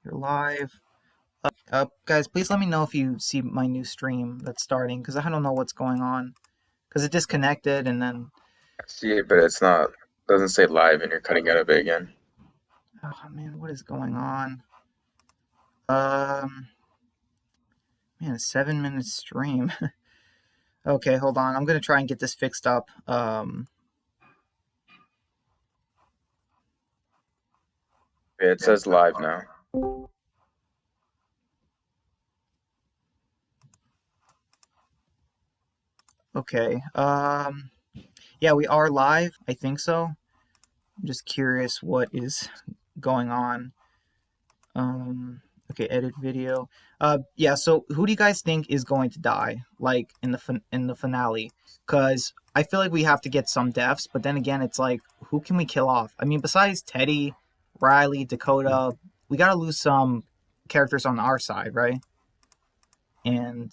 You're live. Guys, please let me know if you see my new stream that's starting, because I don't know what's going on. Because it disconnected and then, I see it, but it's not. Doesn't say live, and you're cutting out of it again. oh man, what is going on? Um, Man, a 7 minute stream. Okay, hold on. I'm gonna try and get this fixed up. Yeah, it says live now. Okay. Yeah, we are live. I think so. I'm just curious what is going on. Okay, edit video. Yeah. So, who do you guys think is going to die, like in the finale? Because I feel like we have to get some deaths, but then again, it's like, who can we kill off? I mean, besides Teddy, Riley, Dakota, we gotta lose some characters on our side, right? And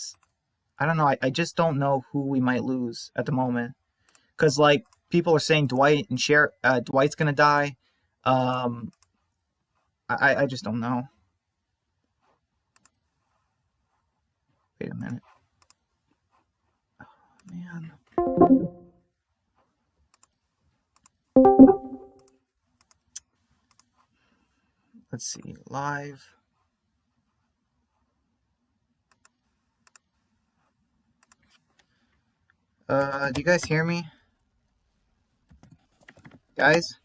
I don't know. I just don't know who we might lose at the moment. Because like people are saying Dwight's gonna die. Um, I just don't know. Wait a minute. Oh, man. Let's see. Live. Do you guys hear me? Guys?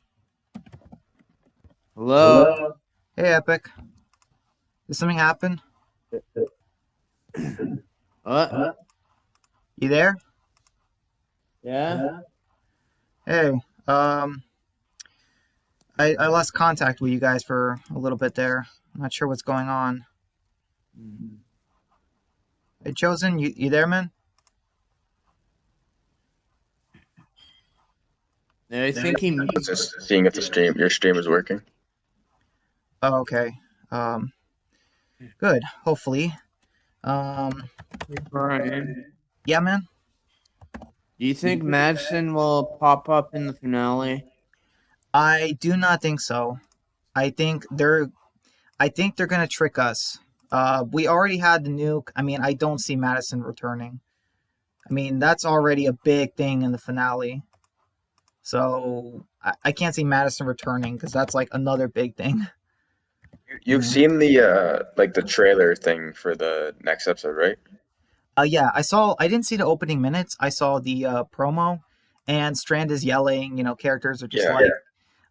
Hello? Hey, Epic. Did something happen? What? You there? Yeah? Hey, I lost contact with you guys for a little bit there. I'm not sure what's going on. Hey, Chosen, you there, man? I think he I was just seeing if your stream is working. Oh, okay. Good. Hopefully. Brian. Yeah, man. Do you think Madison will pop up in the finale? I do not think so. I think they're gonna trick us. We already had the nuke. I mean, I don't see Madison returning. I mean, that's already a big thing in the finale. So I can't see Madison returning because that's like another big thing. You've seen the like the trailer thing for the next episode, right? Yeah, I saw. I didn't see the opening minutes. I saw the promo, and Strand is yelling. Characters are just Yeah.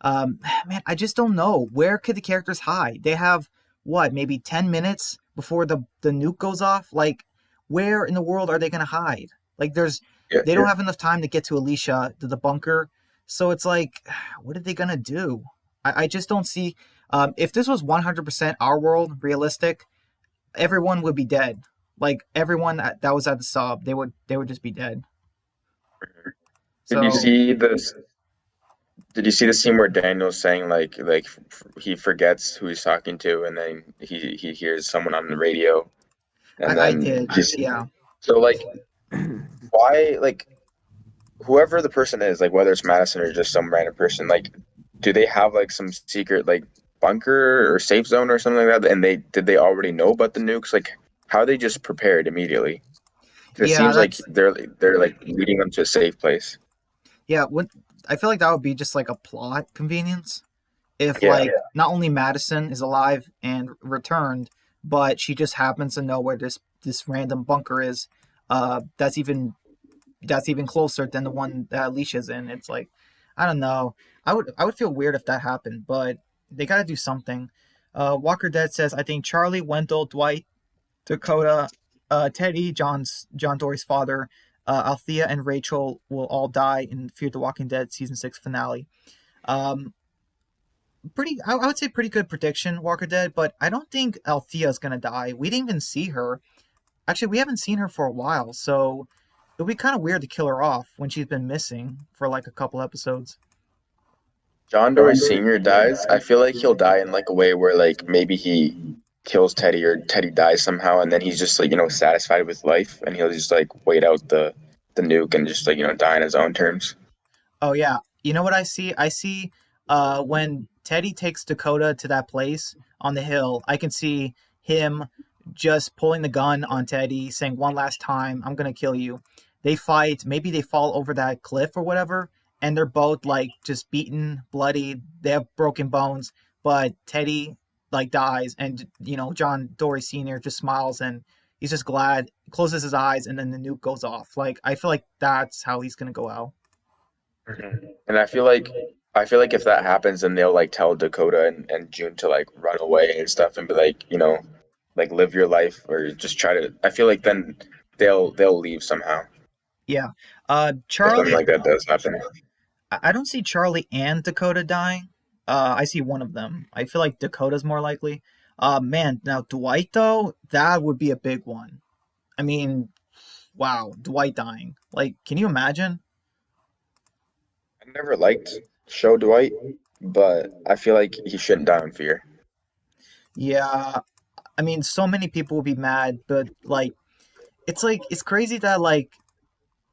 like, man, I just don't know where could the characters hide. They have what, maybe 10 minutes before the nuke goes off. Like, where in the world are they gonna hide? Like, Yeah. they don't have enough time to get to Alicia to the bunker. So it's like, what are they gonna do? I just don't see. If this was 100% our world, realistic, everyone would be dead. Like everyone that was at the sub, they would just be dead. Did you So see this? Did you see the scene where Daniel's saying he forgets who he's talking to, and then he hears someone on the radio, and I then did, he's yeah. so like why like whoever the person is, like whether it's Madison or just some random person, like do they have like some secret like bunker or safe zone or something like that? And they already know about the nukes? Like how are they just prepared immediately? 'Cause it Yeah, seems like that's they're like leading them to a safe place. yeah. What I feel like that would be just like a plot convenience if Yeah, like not only Madison is alive and returned, but she just happens to know where this random bunker is. That's even closer than the one that Alicia's in. It's like, I don't know. I would feel weird if that happened, but they got to do something. Walker Dead says, I think Charlie, Wendell, Dwight, Dakota, Teddy, John Dory's father, Althea, and Rachel will all die in Fear the Walking Dead season 6 finale. Um, I would say pretty good prediction, Walker Dead, but I don't think Althea's gonna die. We didn't even see her. Actually, we haven't seen her for a while, so it'll be kind of weird to kill her off when she's been missing for like a couple episodes. John Dory Sr. dies. I feel like he'll die in like a way where like maybe he kills Teddy or Teddy dies somehow, and then he's just like satisfied with life, and he'll just like wait out the nuke and just like die on his own terms. Oh yeah, you know what I see? I see when Teddy takes Dakota to that place on the hill, I can see him just pulling the gun on Teddy, saying one last time, "I'm gonna kill you." They fight. Maybe they fall over that cliff or whatever, and they're both like just beaten, bloody. They have broken bones, but Teddy like dies, and John Dory Sr. just smiles and he's just glad, closes his eyes, and then the nuke goes off. Like I feel like that's how he's gonna go out. And I feel like if that happens, then they'll like tell Dakota and June to like run away and stuff and be like, like live your life or just try to. I feel like then they'll leave somehow Yeah. if something Charlie, like that does happen. I don't see Charlie and Dakota dying. I see one of them. I feel like Dakota's more likely. Man, now Dwight though, that would be a big one. I mean, wow, Dwight dying. Like, can you imagine? I never liked Show Dwight, but I feel like he shouldn't die in fear. Yeah, I mean, so many people will be mad, but like it's crazy that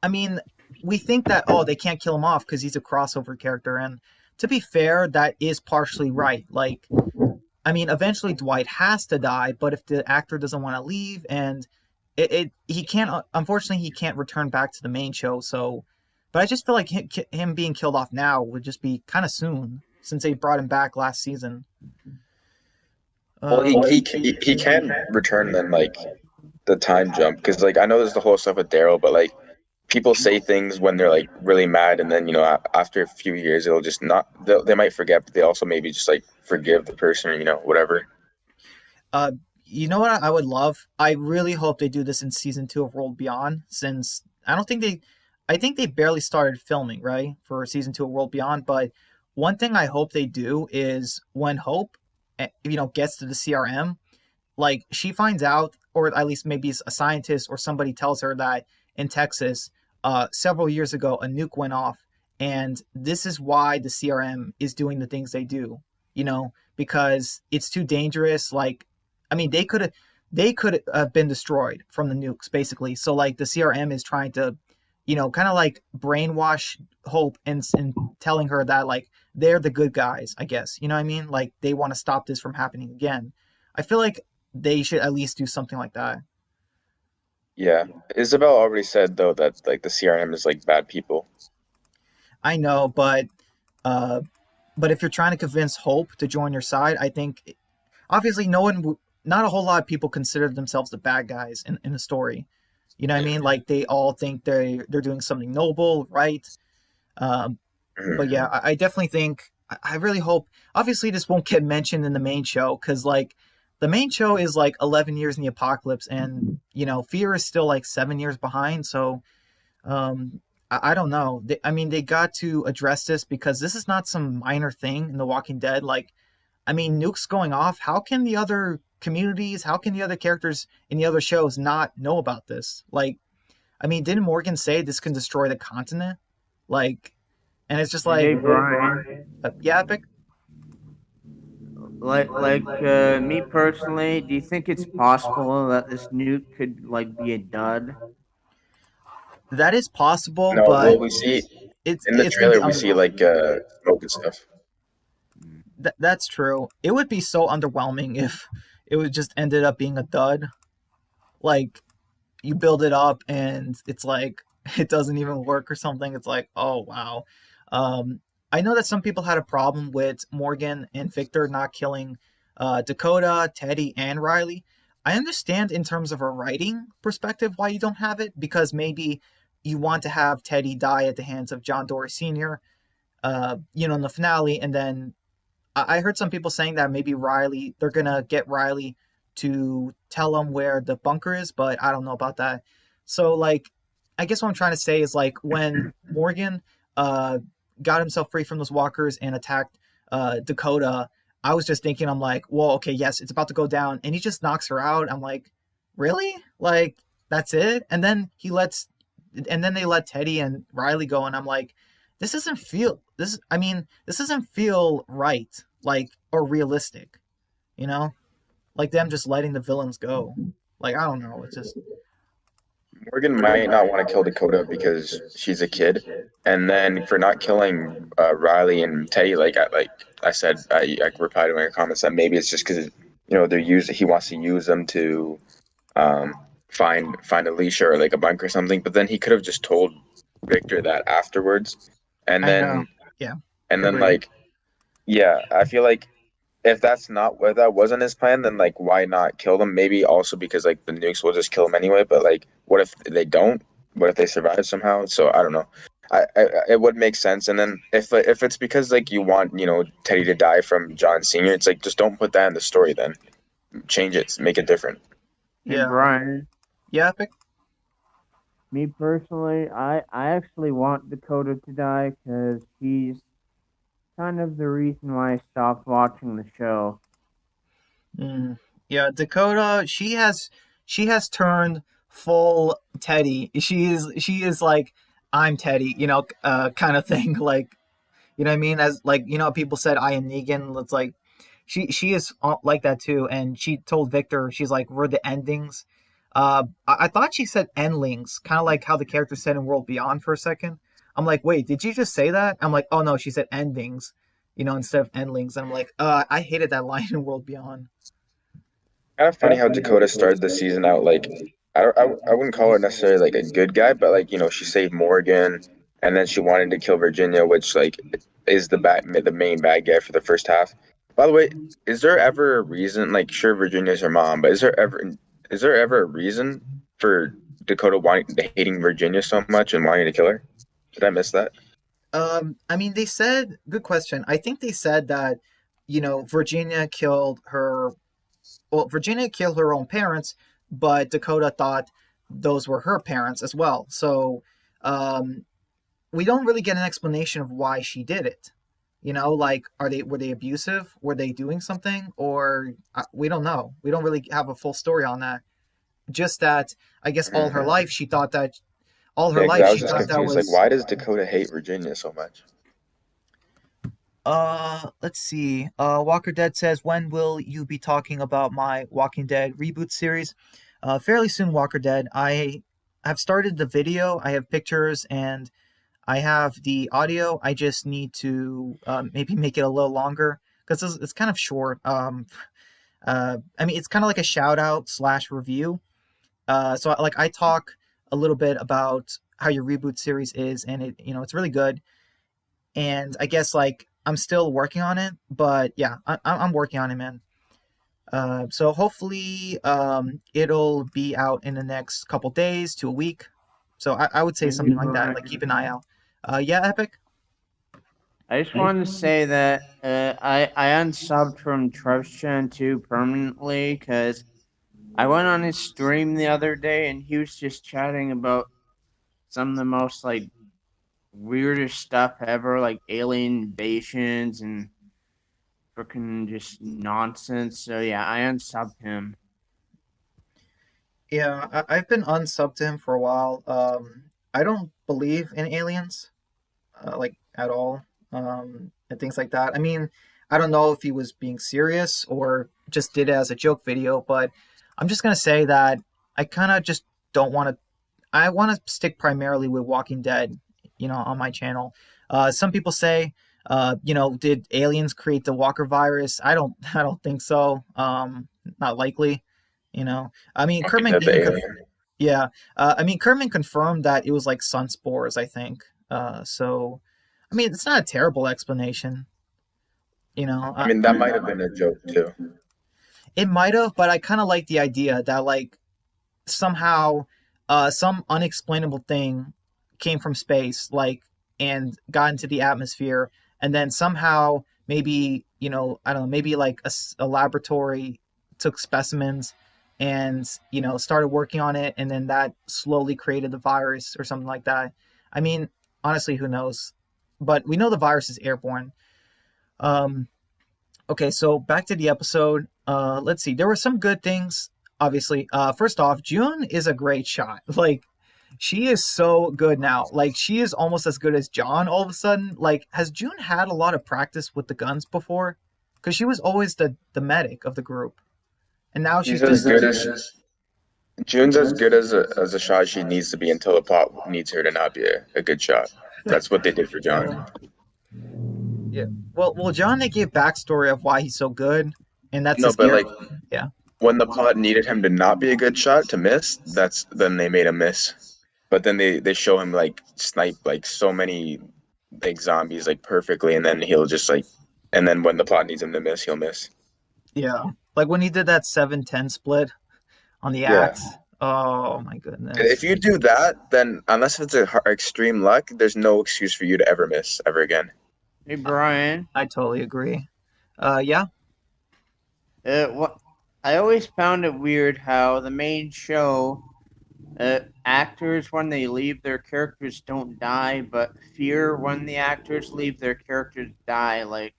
I mean, we think that they can't kill him off because he's a crossover character, and to be fair, that is partially right. Like, I mean, eventually Dwight has to die, but if the actor doesn't want to leave, and he can't, unfortunately, he can't return back to the main show. So, but I just feel like him being killed off now would just be kind of soon since they brought him back last season. Well, Uh, he can return then like the time jump because like I know there's the whole stuff with Daryl, but like people say things when they're like really mad, and then after a few years it'll just not they might forget, but they also maybe just like forgive the person or whatever. uh, you know what I would love? I really hope they do this in season 2 of World Beyond, since I don't think they, I think they barely started filming right for season 2 of World Beyond. But one thing I hope they do is when Hope, gets to the CRM, like she finds out, or at least maybe a scientist or somebody tells her that in Texas, several years ago, a nuke went off, and this is why the CRM is doing the things they do. Because it's too dangerous. Like, I mean, they could have been destroyed from the nukes, basically. So like the CRM is trying to, kind of like brainwash Hope and telling her that like they're the good guys, I guess. You know what I mean? Like they want to stop this from happening again. I feel like they should at least do something like that. Yeah, Isabel already said though that like the CRM is like bad people. I know, uh, but if you're trying to convince Hope to join your side, I think obviously not a whole lot of people consider themselves the bad guys in the story. You know what I mean? Like they all think they're doing something noble, right? Um, but Mhm. yeah, I definitely think I really hope. Obviously, this won't get mentioned in the main show because like the main show is like 11 years in the apocalypse, and Fear is still like 7 years behind. So I don't know. I mean, they got to address this because this is not some minor thing in The Walking Dead. Like, I mean, nukes going off. How can the other communities? How can the other characters in the other shows not know about this? Like, I mean, didn't Morgan say this can destroy the continent? Like, and it's just like, Hey Brian, yeah, Epic. me personally, do you think it's possible that this nuke could like be a dud? That is possible, No, but well, we see it's in the it's gonna be trailer we see like smoke and stuff. that's true. It would be so underwhelming if it would just ended up being a dud. Like you build it up and it's like it doesn't even work or something. It's like, oh wow. Um, I know that some people had a problem with Morgan and Victor not killing Dakota, Teddy, and Riley. I understand in terms of a writing perspective why you don't have it, because maybe you want to have Teddy die at the hands of John Dory Sr. In the finale, and then I heard some people saying that maybe they're gonna get Riley to tell them where the bunker is, but I don't know about that. So like, I guess what I'm trying to say is like when Morgan uh got himself free from those walkers and attacked Dakota, I was just thinking, I'm like, well, okay, yes, it's about to go down, and he just knocks her out. I'm like, really? Like that's it? And then they let Teddy and Riley go, and I'm like, this doesn't feel right, like, or realistic, you know? Like them just letting the villains go. Like, I don't know, it's just Morgan might not want to kill Dakota because she's a kid, and then for not killing Riley and Teddy, I said, I replied to my comments that maybe it's just because he wants to use them to um, find Alicia or like a bunker or something. But then he could have just told Victor that afterwards, and I know. then Yeah. and then Agreed. like yeah, I feel like if that wasn't his plan, then like why not kill them? Maybe also because like the nukes will just kill them anyway. But like, what if they don't? What if they survive somehow? So I don't know. It would make sense. And then if it's because like you want Teddy to die from John Senior, it's like just don't put that in the story. Then change it, make it different. And Yeah. Brian, Yeah, Epic. me personally, I actually want Dakota to die because she's kind of the reason why I stopped watching the show. Mm. Yeah, Dakota. She has turned full Teddy. She is like I'm Teddy. Kind of thing. Like what I mean? As like people said I am Negan. It's like she is like that too. And she told Victor, she's like, we're the endings. I thought she said endlings, kind of like how the character said in World Beyond for a second. I'm like, wait, did you just say that? I'm like, oh no, she said endings, instead of endlings. And I'm like, I hated that line in World Beyond. Kind of funny how Dakota started the season out like I wouldn't call her necessarily like a good guy, but like she saved Morgan, and then she wanted to kill Virginia, which like is the main bad guy for the first half. By the way, is there ever a reason? Like, sure, Virginia's her mom, but is there ever a reason for Dakota hating Virginia so much and wanting to kill her? Did I miss that? I mean, they said, good question. I think they said that, Virginia killed her. Well, Virginia killed her own parents, but Dakota thought those were her parents as well. So, um, we don't really get an explanation of why she did it. Like were they abusive? Were they doing something? Or we don't know. We don't really have a full story on that. Just that I guess Hmm. all her Yeah, because life I was she just thought that confused. Like, was. why does Dakota hate Virginia so much? Let's see. Walker Dead says, when will you be talking about my Walking Dead reboot series? Fairly soon, Walker Dead. I have started the video. I have pictures and I have the audio. I just need to maybe make it a little longer because it's kind of short. I mean, it's kind of like a shout out slash review. So like I talk a little bit about how your reboot series is, and it's really good. And I guess like I'm still working on it, but yeah, I'm working on it, man. So hopefully, it'll be out in the next couple days to a week. So I would say something And like that. Like Brian, keep an eye out. Yeah, Epic. I just wanted to say that I unsubbed from Trevshan too permanently because I went on his stream the other day and he was just chatting about some of the most like weirdest stuff ever, like alien invasions and freaking just nonsense. So yeah, I unsubbed him. Yeah, I've been unsubbed to him for a while. I don't believe in aliens, like at all, and things like that. I mean, I don't know if he was being serious or just did it as a joke video, but I'm just gonna say that I kind of just don't want to. I want to stick primarily with Walking Dead, on my channel. Some people say, did aliens create the Walker virus? I don't. I don't think so. Not likely. I mean, Walking Kerman Dead the even alien. yeah. I mean, Kerman confirmed that it was like sun spores, I think. So, I mean, it's not a terrible explanation. You know, I uh, mean, that might have been a joke too. it might have, but I kind of like the idea that like somehow, some unexplainable thing came from space, like, and got into the atmosphere, and then somehow maybe I don't know, maybe like a laboratory took specimens and started working on it, and then that slowly created the virus or something like that. I mean, honestly, who knows? But we know the virus is airborne. Um, Okay, so back to the episode. Let's see. There were some good things, obviously. First off, June is a great shot. Like, she is so good now. Like, she is almost as good as John all of a sudden. Like, has June had a lot of practice with the guns before? Because she was always the medic of the group, and now she's She's as just. good as June's as good as a shot she needs to be until the plot needs her to not be a good shot. That's what they did for John. Yeah. Yeah. Well, John, they gave backstory of why he's so good, and that's No, his but character. like Yeah. when the plot needed him to not be a good shot to miss, that's then they made him miss. But then they show him like snipe like so many like zombies like perfectly, and then he'll just like, and then when the plot needs him to miss, he'll miss. Yeah. Like when he did that 7-10 split on the Yeah. axe. Oh my If goodness. you do that, then unless it's extreme luck, there's no excuse for you to ever miss ever again. Hey Brian, I totally agree. Yeah. what I always found it weird how the main show actors when they leave their characters don't die, but Fear when the actors leave their characters die. Like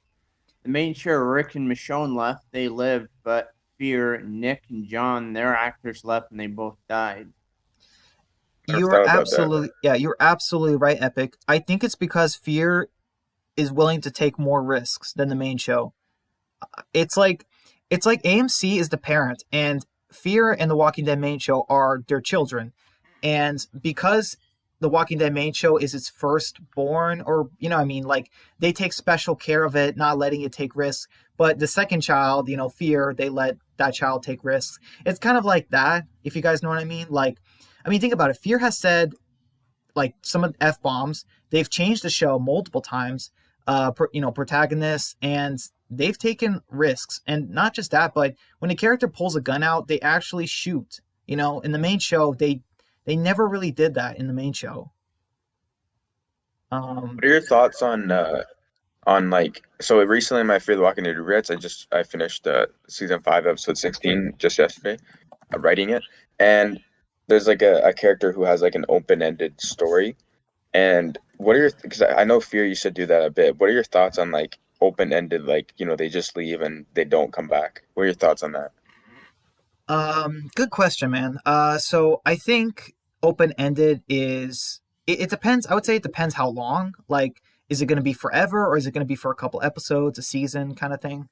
the main show, Rick and Michonne left, they lived, but Fear, Nick, and John, their actors left and they both died. Never You're thought about that. absolutely yeah, you're absolutely right, Epic. I think it's because Fear is willing to take more risks than the main show. It's like it's like AMC is the parent and Fear and the Walking Dead main show are their children. And because the Walking Dead main show is its firstborn, or I mean, like they take special care of it, not letting it take risks. But the second child, Fear, they let that child take risks. It's kind of like that, if you guys know what I mean. Like, I mean, think about it. Fear has said like some of the f bombs. They've changed the show multiple times. Protagonists, and they've taken risks, and not just that, but when a character pulls a gun out, they actually shoot. In the main show, they never really did that in the main show. What are your thoughts on like so recently my Fear the Walking Dead regrets? I finished season 5 episode 16 just yesterday, writing it, and there's like a character who has like an open-ended story. And what are your because I know Fear used to do that a bit. What are your thoughts on like open-ended, like they just leave and they don't come back? What are your thoughts on that? Good question, man. So I think open ended is it depends. I would say it depends how long. Like, is it going to be forever, or is it going to be for a couple episodes, a season kind of thing?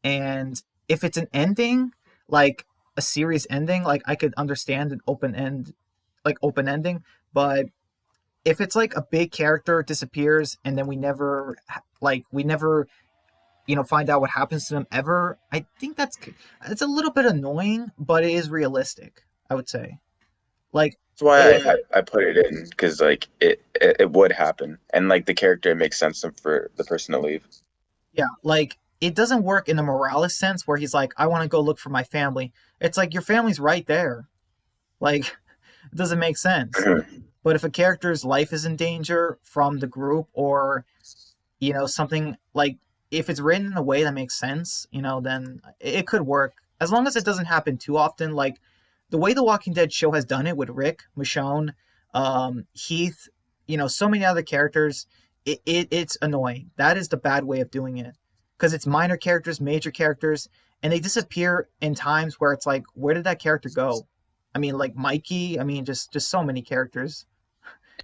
And if it's an ending, like a series ending, like I could understand an open ending. But if it's like a big character disappears and then we never find out what happens to them ever, I think it's a little bit annoying, but it is realistic, I would say. Like, That's why if I put it in because like it would happen, and like the character, it makes sense for the person to leave. yeah, like it doesn't work in the Morales sense where he's like, I want to go look for my family. It's like your family's right there. Like, it doesn't make sense. Mhm. But if a character's life is in danger from the group, or something like, if it's written in a way that makes sense, then it could work, as long as it doesn't happen too often. Like the way the Walking Dead show has done it with Rick, Michonne, Heath, so many other characters. It's annoying. That is the bad way of doing it, because it's minor characters, major characters, and they disappear in times where it's like, where did that character go? I mean, like Mikey. I mean, just so many characters,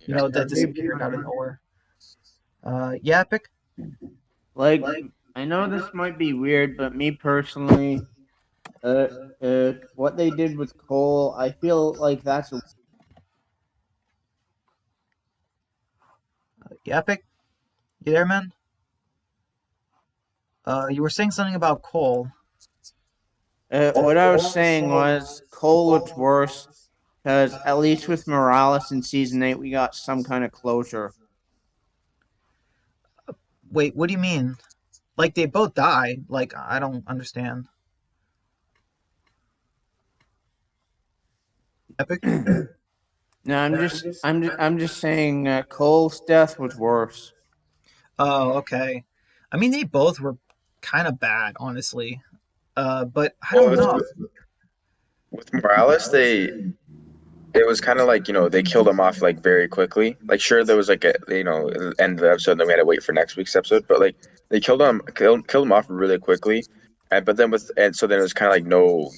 that disappeared out of nowhere. Yeah, Epic. Like I know this might be weird, but me personally, what they did with Cole, I feel like that's Yeah, Epic. You there, man? You were saying something about Cole. what I was saying was Cole looked worse because at least with Morales in season 8, we got some kind of closure. Wait, what do you mean? Like they both died? Like, I don't understand. Epic. No, I'm just saying Cole's death was worse. Oh, okay. I mean, they both were kind of bad, honestly. But I Well, don't know. with Morales, it was kind of like they killed him off like very quickly. Like sure, there was like a end of the episode, and then we had to wait for next week's episode. But like they killed him off really quickly, and but then and so then it was kind of like no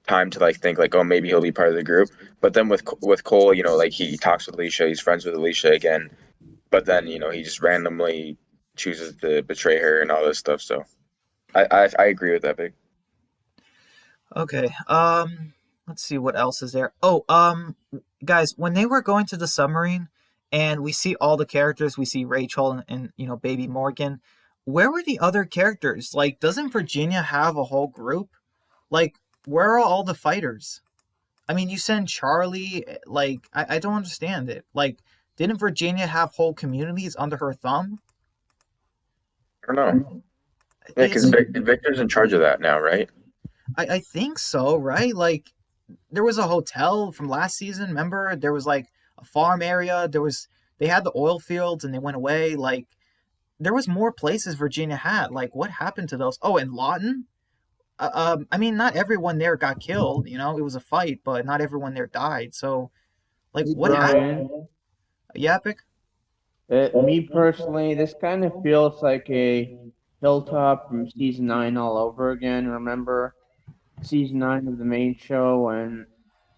time to like think like, oh, maybe he'll be part of the group. But then with Cole, like he talks with Alicia, he's friends with Alicia again. But then he just randomly chooses to betray her and all this stuff. So I agree with that big. Okay. let's see what else is there. Oh, guys, when they were going to the submarine and we see all the characters, we see Rachel and baby Morgan, where were the other characters? Like, doesn't Virginia have a whole group? Like, where are all the fighters? I mean, you send Charlie, like, I don't understand it. Like, didn't Virginia have whole communities under her thumb? I don't know. Yeah, because It's Victor's in charge of that now, right? I think so, right? Like, there was a hotel from last season. Remember, there was like a farm area. They had the oil fields and they went away. Like, there was more places Virginia had. Like, what happened to those? Oh, and Lawton. I mean, not everyone there got killed. It was a fight, but not everyone there died. So, like, Hey, what happened? Brian, Yeah, Epic. me personally, this kind of feels like a Hilltop from season 9 all over again. Remember season 9 of the main show when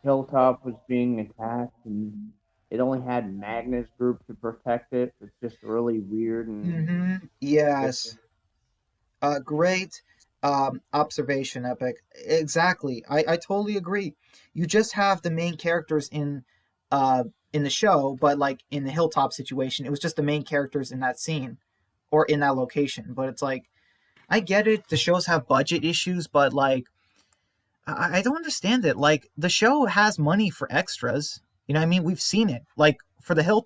Hilltop was being attacked and it only had Magnus group to protect it? It's just really weird and Yes. Great observation, Epic. Exactly. I totally agree. You just have the main characters in the show, but like in the hilltop situation, it was just the main characters in that scene or in that location. But it's like I get it. The shows have budget issues, but like I don't understand it. Like the show has money for extras. You know what I mean? We've seen it. Like for the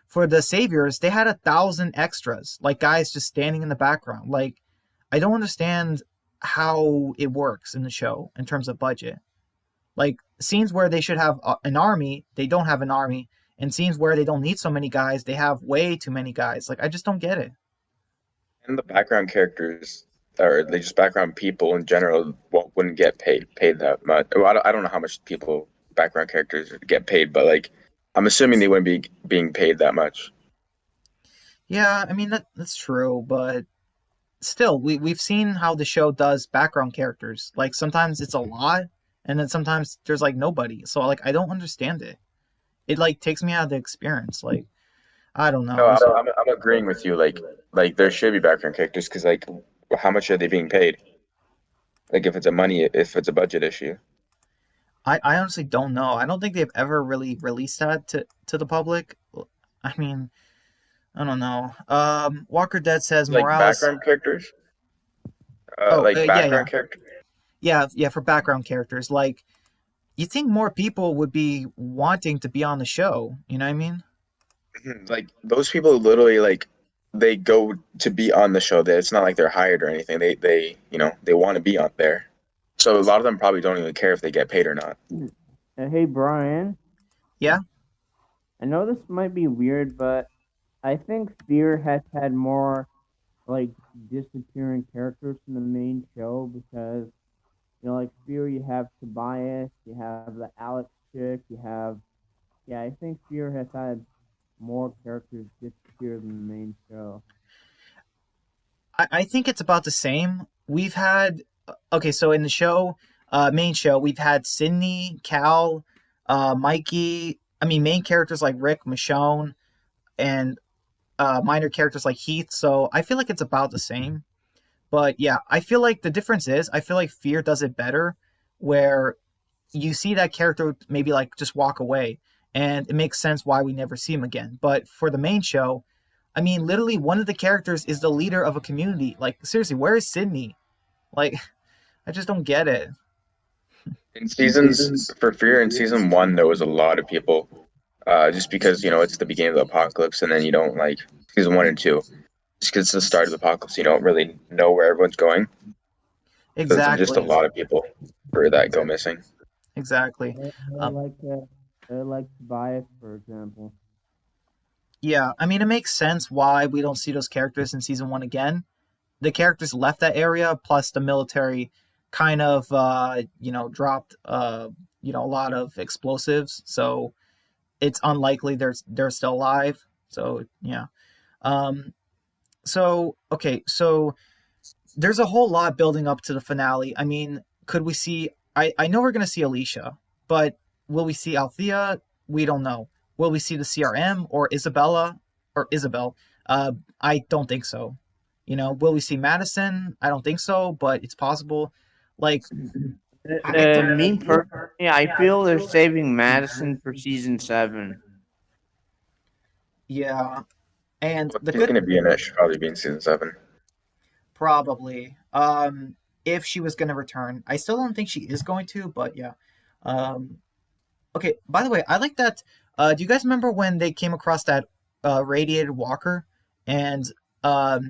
for the Saviors, they had 1,000 extras, like guys just standing in the background. Like I don't understand how it works in the show in terms of budget. Like scenes where they should have an army, they don't have an army, and scenes where they don't need so many guys, they have way too many guys. Like I just don't get it. And the background characters, or they just background people in general, wouldn't get paid that much. Well, I don't know how much people background characters get paid, but like I'm assuming they wouldn't be being paid that much. Yeah, I mean that's true, but still, we've seen how the show does background characters. Like sometimes it's a lot, and then sometimes there's like nobody. So like I don't understand it. It like takes me out of the experience. Like I don't No, know. So I'm agreeing with you. Like there should be background characters because like how much are they being paid? Like if it's a budget issue. I honestly don't know. I don't think they've ever really released that to the public. I mean, I don't know. Walker Dead says Like Morales. background characters. Oh, Like yeah, yeah, background characters. yeah. For background characters, like you think more people would be wanting to be on the show. You know what I mean? Like those people literally like they go to be on the show. That it's not like they're hired or anything. They want to be on there. So a lot of them probably don't even care if they get paid or not. hey, Brian, Yeah. I know this might be weird, but I think Fear has had more like disappearing characters from the main show because like Fear, you have Tobias, you have the Alex chick, you have I think Fear has had more characters disappear than the main show. I think it's about the same. We've had okay, so in the show, main show, we've had Sydney, Cal, Mikey. I mean, main characters like Rick, Michonne, and minor characters like Heath. So I feel like it's about the same. But yeah, I feel like the difference is I feel like Fear does it better, where you see that character maybe like just walk away, and it makes sense why we never see him again. But for the main show, I mean, literally one of the characters is the leader of a community. Like seriously, where is Sydney? Like I just don't get it. In seasons for Fear in season one, there was a lot of people. Just because it's the beginning of the apocalypse, and then you don't like season one and two. Just because it's the start of the apocalypse, you don't really know where everyone's going. So there's just a Exactly. lot of people for that go missing. Exactly. I Um, like I like Tobias, for example. yeah, I mean, it makes sense why we don't see those characters in season one again. The characters left that area, plus the military kind of, dropped, a lot of explosives. So it's unlikely they're still alive. So yeah. Um, so okay, so there's a whole lot building up to the finale. I mean, could we see? I know we're gonna see Alicia, but will we see Althea? We don't know. Will we see the CRM or Isabella or Isabel? I don't think so. Will we see Madison? I don't think so, but it's possible. Like, I don't. Me personally, I feel they're saving Madison for season 7. Yeah, and Well, the she's good gonna be in it. She'll probably be in season 7. probably. If she was gonna return, I still don't think she is going to, but yeah. Um, okay. By the way, I like that. Do you guys remember when they came across that radiated walker, and I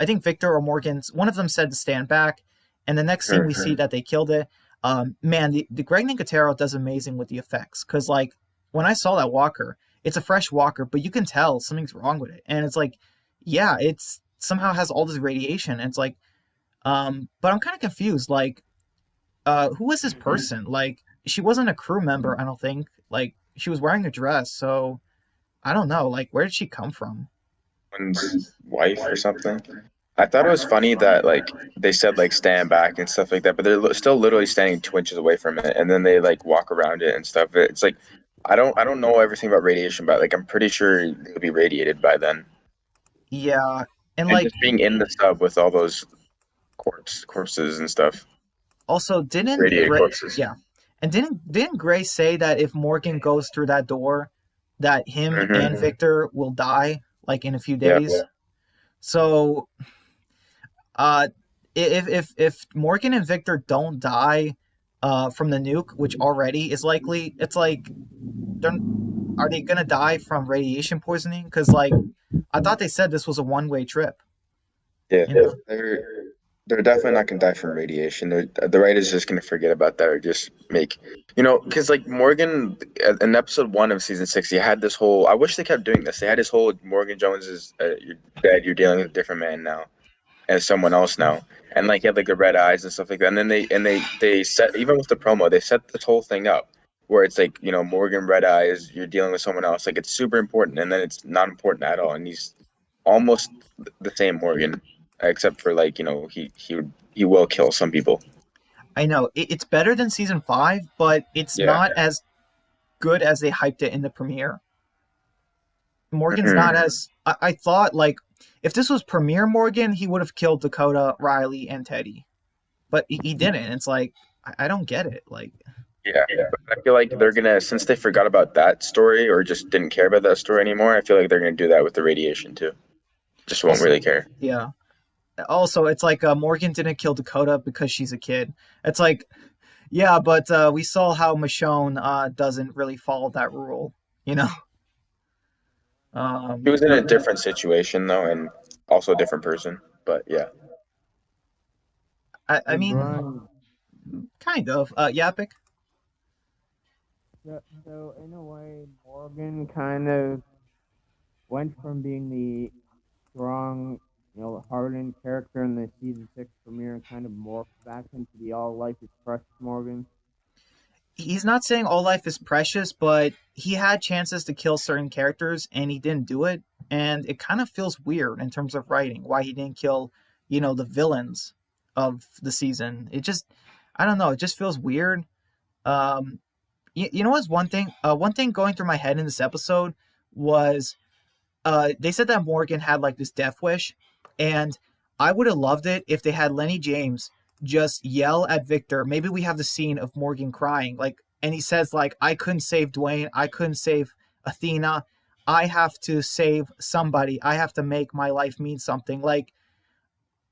think Victor or Morgan's one of them said to stand back, and the next scene we see that they killed it. Man, the Greg Nicotero does amazing with the effects because like when I saw that walker, it's a fresh walker, but you can tell something's wrong with it, and it's like, yeah, it's somehow has all this radiation, and it's like, but I'm kind of confused, like who was this person? Like, she wasn't a crew member, I don't think. Like, she was wearing a dress, so I don't know. Like, where did she come from? One's wife or something. I thought it was funny that like they said like stand back and stuff like that, but they're still literally standing 2 inches away from it, and then they like walk around it and stuff. It's like I don't know everything about radiation, but like I'm pretty sure they'll be radiated by then. Yeah, and And like just being in the sub with all those corpses and stuff, also didn't radiated Gray? corpses. Yeah, and didn't Gray say that if Morgan goes through that door, that him and Hmm. Victor will die like in a few Yeah. days? So, uh, if Morgan and Victor don't die, from the nuke, which already is likely, it's like they're are they gonna die from radiation poisoning? Because like I thought they said this was a one-way trip. Yeah, You know? they're definitely not gonna die from radiation. The writer's just gonna forget about that or just make, because like Morgan in episode 1 of season 6, he had this whole. I wish they kept doing this. They had this whole Morgan Jones is you're dead. You're dealing with a different man now as someone else now, and like he had like the red eyes and stuff like that. And then they set even with the promo, they set this whole thing up where it's like Morgan red eyes. You're dealing with someone else. Like it's super important, and then it's not important at all. And he's almost the same Morgan, except for like he will kill some people. I know it's better than season 5, but it's Yeah. not as good as they hyped it in the premiere. Morgan's not Hmm. as I thought. Like if this was premiere Morgan, he would have killed Dakota, Riley, and Teddy, but he didn't. It's like I don't get it. Like Yeah, but I feel like they're gonna since they forgot about that story or just didn't care about that story anymore. I feel like they're gonna do that with the radiation too. Just won't also, really care. yeah. Also, it's like Morgan didn't kill Dakota because she's a kid. It's like, yeah, but we saw how Michonne doesn't really follow that rule, you know. He Um, was in a different situation though, and also a different person. But yeah, I Hey, mean, Brian. kind of. Yeah, Epic. So in a way, Morgan kind of went from being the strong, hardened character in the season 6 premiere and kind of morphed back into the all life is precious Morgan. He's not saying all life is precious, but he had chances to kill certain characters and he didn't do it. And it kind of feels weird in terms of writing why he didn't kill, the villains of the season. It just, I don't know. It just feels weird. Um, you know what's one thing? One thing going through my head in this episode was they said that Morgan had like this death wish, and I would have loved it if they had Lenny James just yell at Victor. Maybe we have the scene of Morgan crying, like, and he says like, "I couldn't save Dwayne. I couldn't save Athena. I have to save somebody. I have to make my life mean something." Like,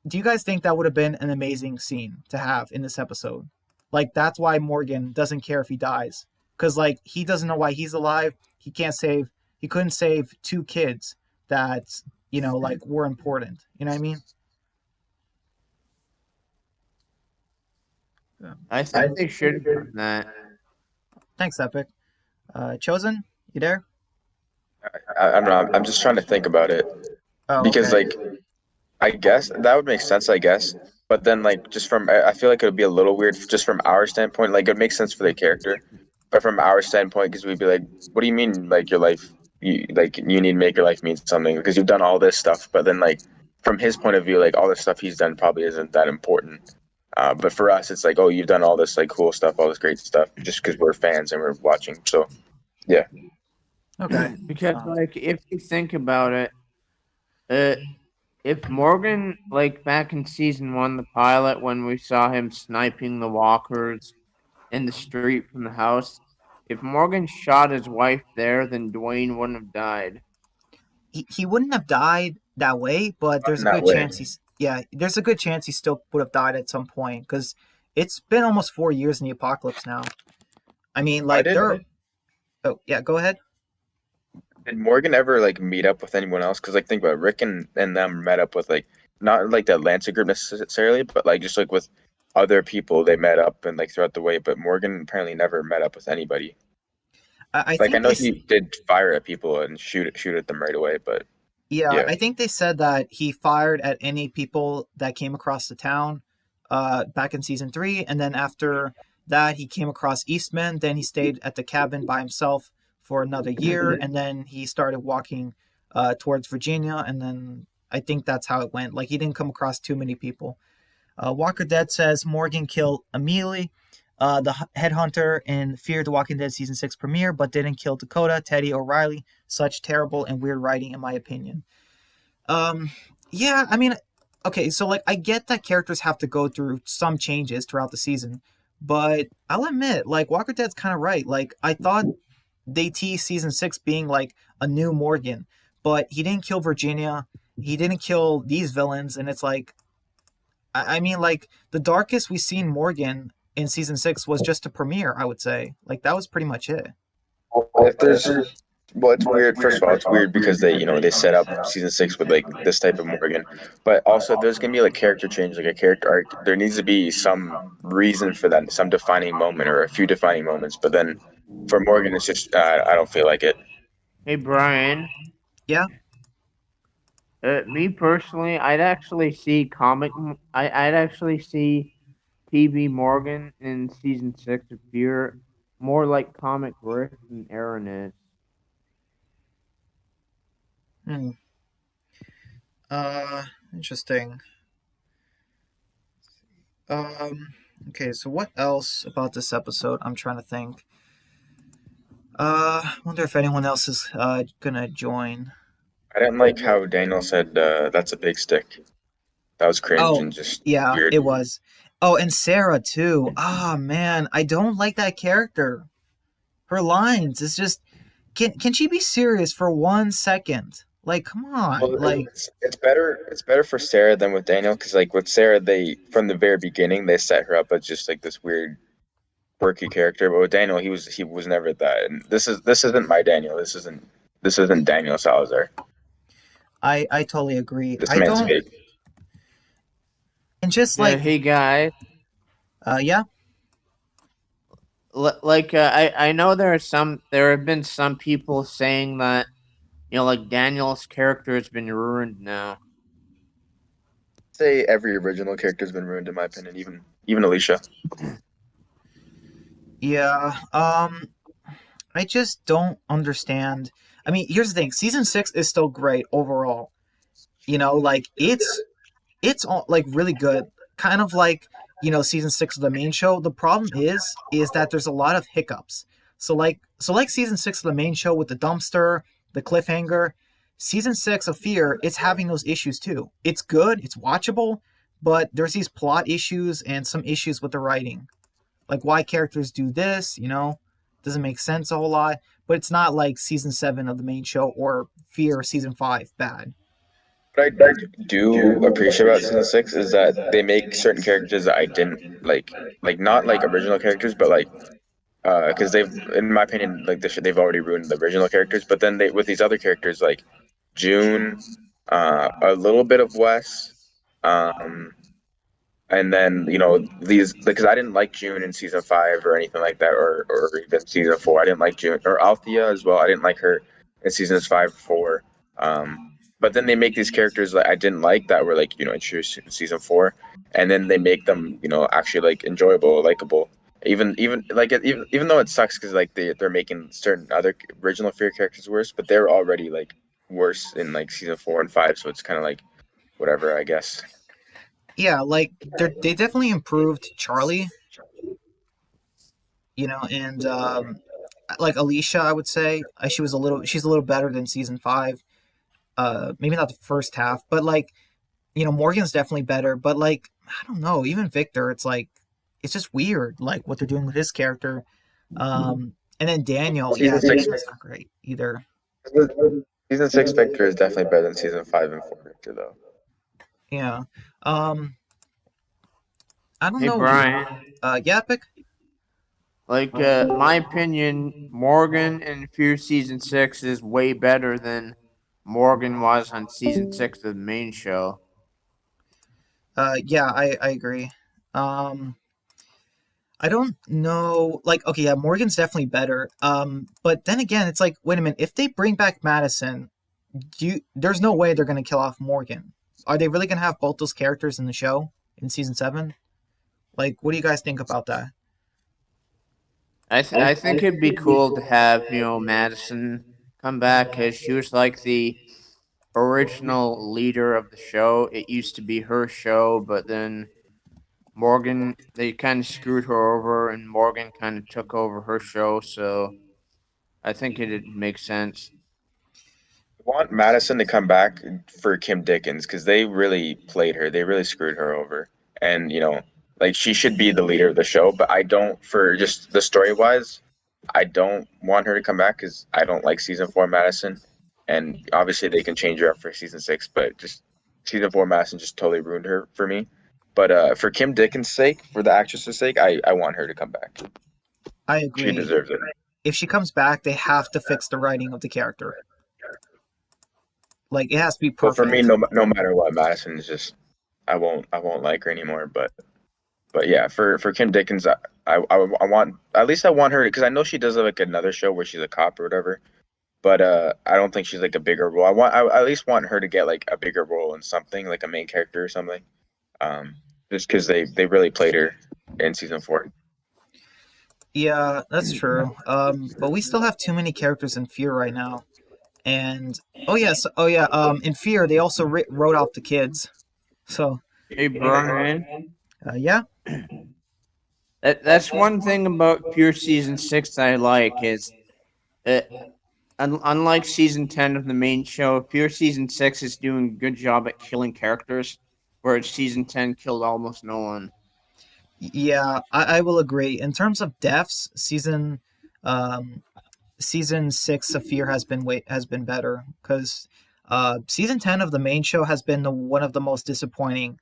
do you guys think that would have been an amazing scene to have in this episode? Like, that's why Morgan doesn't care if he dies, because like he doesn't know why he's alive. He couldn't save two kids that like were important. You know what I mean? Yeah. I think they should have done that. Thanks, Epic. Chosen, you there? I don't know. I'm just trying to think about it Oh, because okay. like I guess that would make sense. I guess, but then like just from I feel like it would be a little weird just from our standpoint. Like it makes sense for the character, but from our standpoint, because we'd be like, what do you mean like your life? You need to make your life mean something because you've done all this stuff. But then like from his point of view, like all the stuff he's done probably isn't that important. But for us, it's like, oh, you've done all this like cool stuff, all this great stuff, just because we're fans and we're watching. So yeah. Okay. Because, like, if you think about it, uh, if Morgan, like back in season one, the pilot, when we saw him sniping the walkers in the street from the house, if Morgan shot his wife there, then Dwayne wouldn't have died. He wouldn't have died that way, but Not there's in a that good way. chance there's a good chance he still would have died at some point because it's been almost 4 years in the apocalypse now. I mean, I like did. there. Oh yeah, go ahead. Did Morgan ever like meet up with anyone else? Because like think about it, Rick and them met up with like not like the Atlanta group necessarily, but like just like with other people they met up and like throughout the way. But Morgan apparently never met up with anybody. I Like I think know he did fire at people and shoot at them right away, but yeah, yeah. I think they said that he fired at any people that came across the town back in season three, and then after that he came across Eastman. Then he stayed at the cabin by himself for another year, and then he started walking towards Virginia, and then I think that's how it went. Like he didn't come across too many people. Walker Dead says Morgan killed Amelie, the headhunter in Fear the Walking Dead season 6 premiere, but didn't kill Dakota, Teddy, or Riley. Such terrible and weird writing, in my opinion. Um, yeah, I mean, okay, so like I get that characters have to go through some changes throughout the season, but I'll admit, like Walker Dead's kind of right. Like I thought they teased season 6 being like a new Morgan, but he didn't kill Virginia. He didn't kill these villains, and it's like I mean, like the darkest we seen Morgan in season 6 was just a premiere. I would say, like that was pretty much it. If there's well, it's weird. First of all, it's weird because they set up season six with like this type of Morgan, but also if there's gonna be like character change, like a character arc. There needs to be some reason for that, some defining moment or a few defining moments. But then for Morgan, it's just I don't feel like it. Hey Brian, Yeah. me personally, I'd actually see PB Morgan in season six of Fear more like comic Rick than Aaron is. Hmm. Interesting. Okay, so what else about this episode? I'm trying to think. Wonder if anyone else is gonna join. I didn't like how Daniel said that's a big stick. That was cringe Oh, and just yeah, weird. it was. Oh, and Sarah too. Ah, man, I don't like that character. Her lines, it's just can she be serious for 1 second? Like, come on. Well, Like, it's better for Sarah than with Daniel because like with Sarah, they from the very beginning they set her up as just like this weird quirky character. But with Daniel, he was never that. And this isn't my Daniel. This isn't Daniel Salazar. I totally agree. This I man's don't, fake. and just like, Hey guys, yeah, I know there have been some people saying that like Daniel's character has been ruined now. Say every original character's been ruined in my opinion. Even Alicia. yeah. I just don't understand. I mean, here's the thing: season 6 is still great overall. Like it's all like really good, kind of like season 6 of the main show. The problem is that there's a lot of hiccups. So like season 6 of the main show with the dumpster, the cliffhanger. Season 6 of Fear, it's having those issues too. It's good, it's watchable, but there's these plot issues and some issues with the writing, like why characters do this. Doesn't make sense a whole lot. But it's not like season 7 of the main show or Fear season 5 bad. What I do appreciate about season six is that they make certain characters that I didn't like not like original characters, but like because they've, in my opinion, like they've already ruined the original characters. But then they with these other characters like June, a little bit of Wes, um, and then these because I didn't like June in season five or anything like that, or even season four. I didn't like June or Althea as well. I didn't like her in seasons five, four. But then they make these characters that I didn't like that were like introduced in season four, and then they make them actually like enjoyable, likable. Even like even though it sucks because like they're making certain other original Fear characters worse, but they're already like worse in like season four and five, so it's kind of like whatever, I guess. Yeah, like they definitely improved Charlie, and like Alicia, I would say she's a little better than season 5. Maybe not the first half, but like Morgan's definitely better, but like I don't know, even Victor, it's like it's just weird, like what they're doing with his character. And then Daniel, Season yeah, six, Daniel's not great either. season six Victor is definitely better than season 5 and 4 Victor though. Yeah. Um, I don't Hey know. Brian, Yeah, pick. like my opinion, Morgan in Fear season 6 is way better than Morgan was on season 6 of the main show. Yeah, I agree. Um, I don't know. Like, okay, yeah, Morgan's definitely better. But then again, it's like, wait a minute. If they bring back Madison, there's no way they're gonna kill off Morgan. Are they really gonna have both those characters in the show in season 7? Like, what do you guys think about that? I think it'd be cool to have Madison come back because she was like the original leader of the show. It used to be her show, but then Morgan they kind of screwed her over, and Morgan kind of took over her show. So I think it'd make sense. I want Madison to come back for Kim Dickens because they really played her. They really screwed her over. And, like she should be the leader of the show, but I don't, for just the story wise, I don't want her to come back because I don't like season 4 Madison. And obviously they can change her up for season 6, but just season 4 Madison just totally ruined her for me. But for Kim Dickens' sake, for the actress's sake, I want her to come back. I She agree. deserves it. If she comes back, they have to fix the writing of the character. Like, it has to be But for me, perfect. no matter what, Madison is just I won't like her anymore. But yeah, for Kim Dickens, I want at least I want her because I know she does like another show where she's a cop or whatever. But I don't think she's like a bigger role. I at least want her to get like a bigger role in something like a main character or something. Um, just because they really played her in season 4. Yeah, that's true. But we still have too many characters in Fear right now. And oh yes, oh yeah. In Fear, they also wrote off the kids. So Hey Brian, yeah, that's one thing about Pure season 6 that I like is uh, unlike season 10 of the main show, Pure season 6 is doing a good job at killing characters, whereas season 10 killed almost no one. yeah, I will agree. In terms of deaths, um, season 6 of Fear has been better because season 10 of the main show has been one of the most disappointing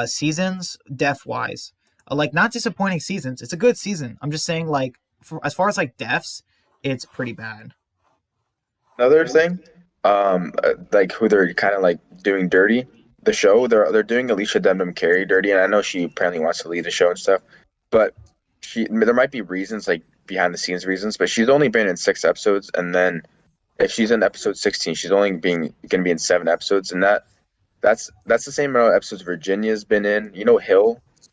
seasons death wise. Like not disappointing seasons. It's a good season. I'm just saying like as far as like deaths, it's pretty bad. Another thing, like who they're kind of like doing dirty. The show they're doing Alicia Denham Carey dirty, and I know she apparently wants to leave the show and stuff, but there might be reasons like behind the scenes reasons, but she's only been in 6 episodes, and then if she's in episode 16, she's only being gonna be in 7 episodes, and that's the same amount of episodes Virginia's been in.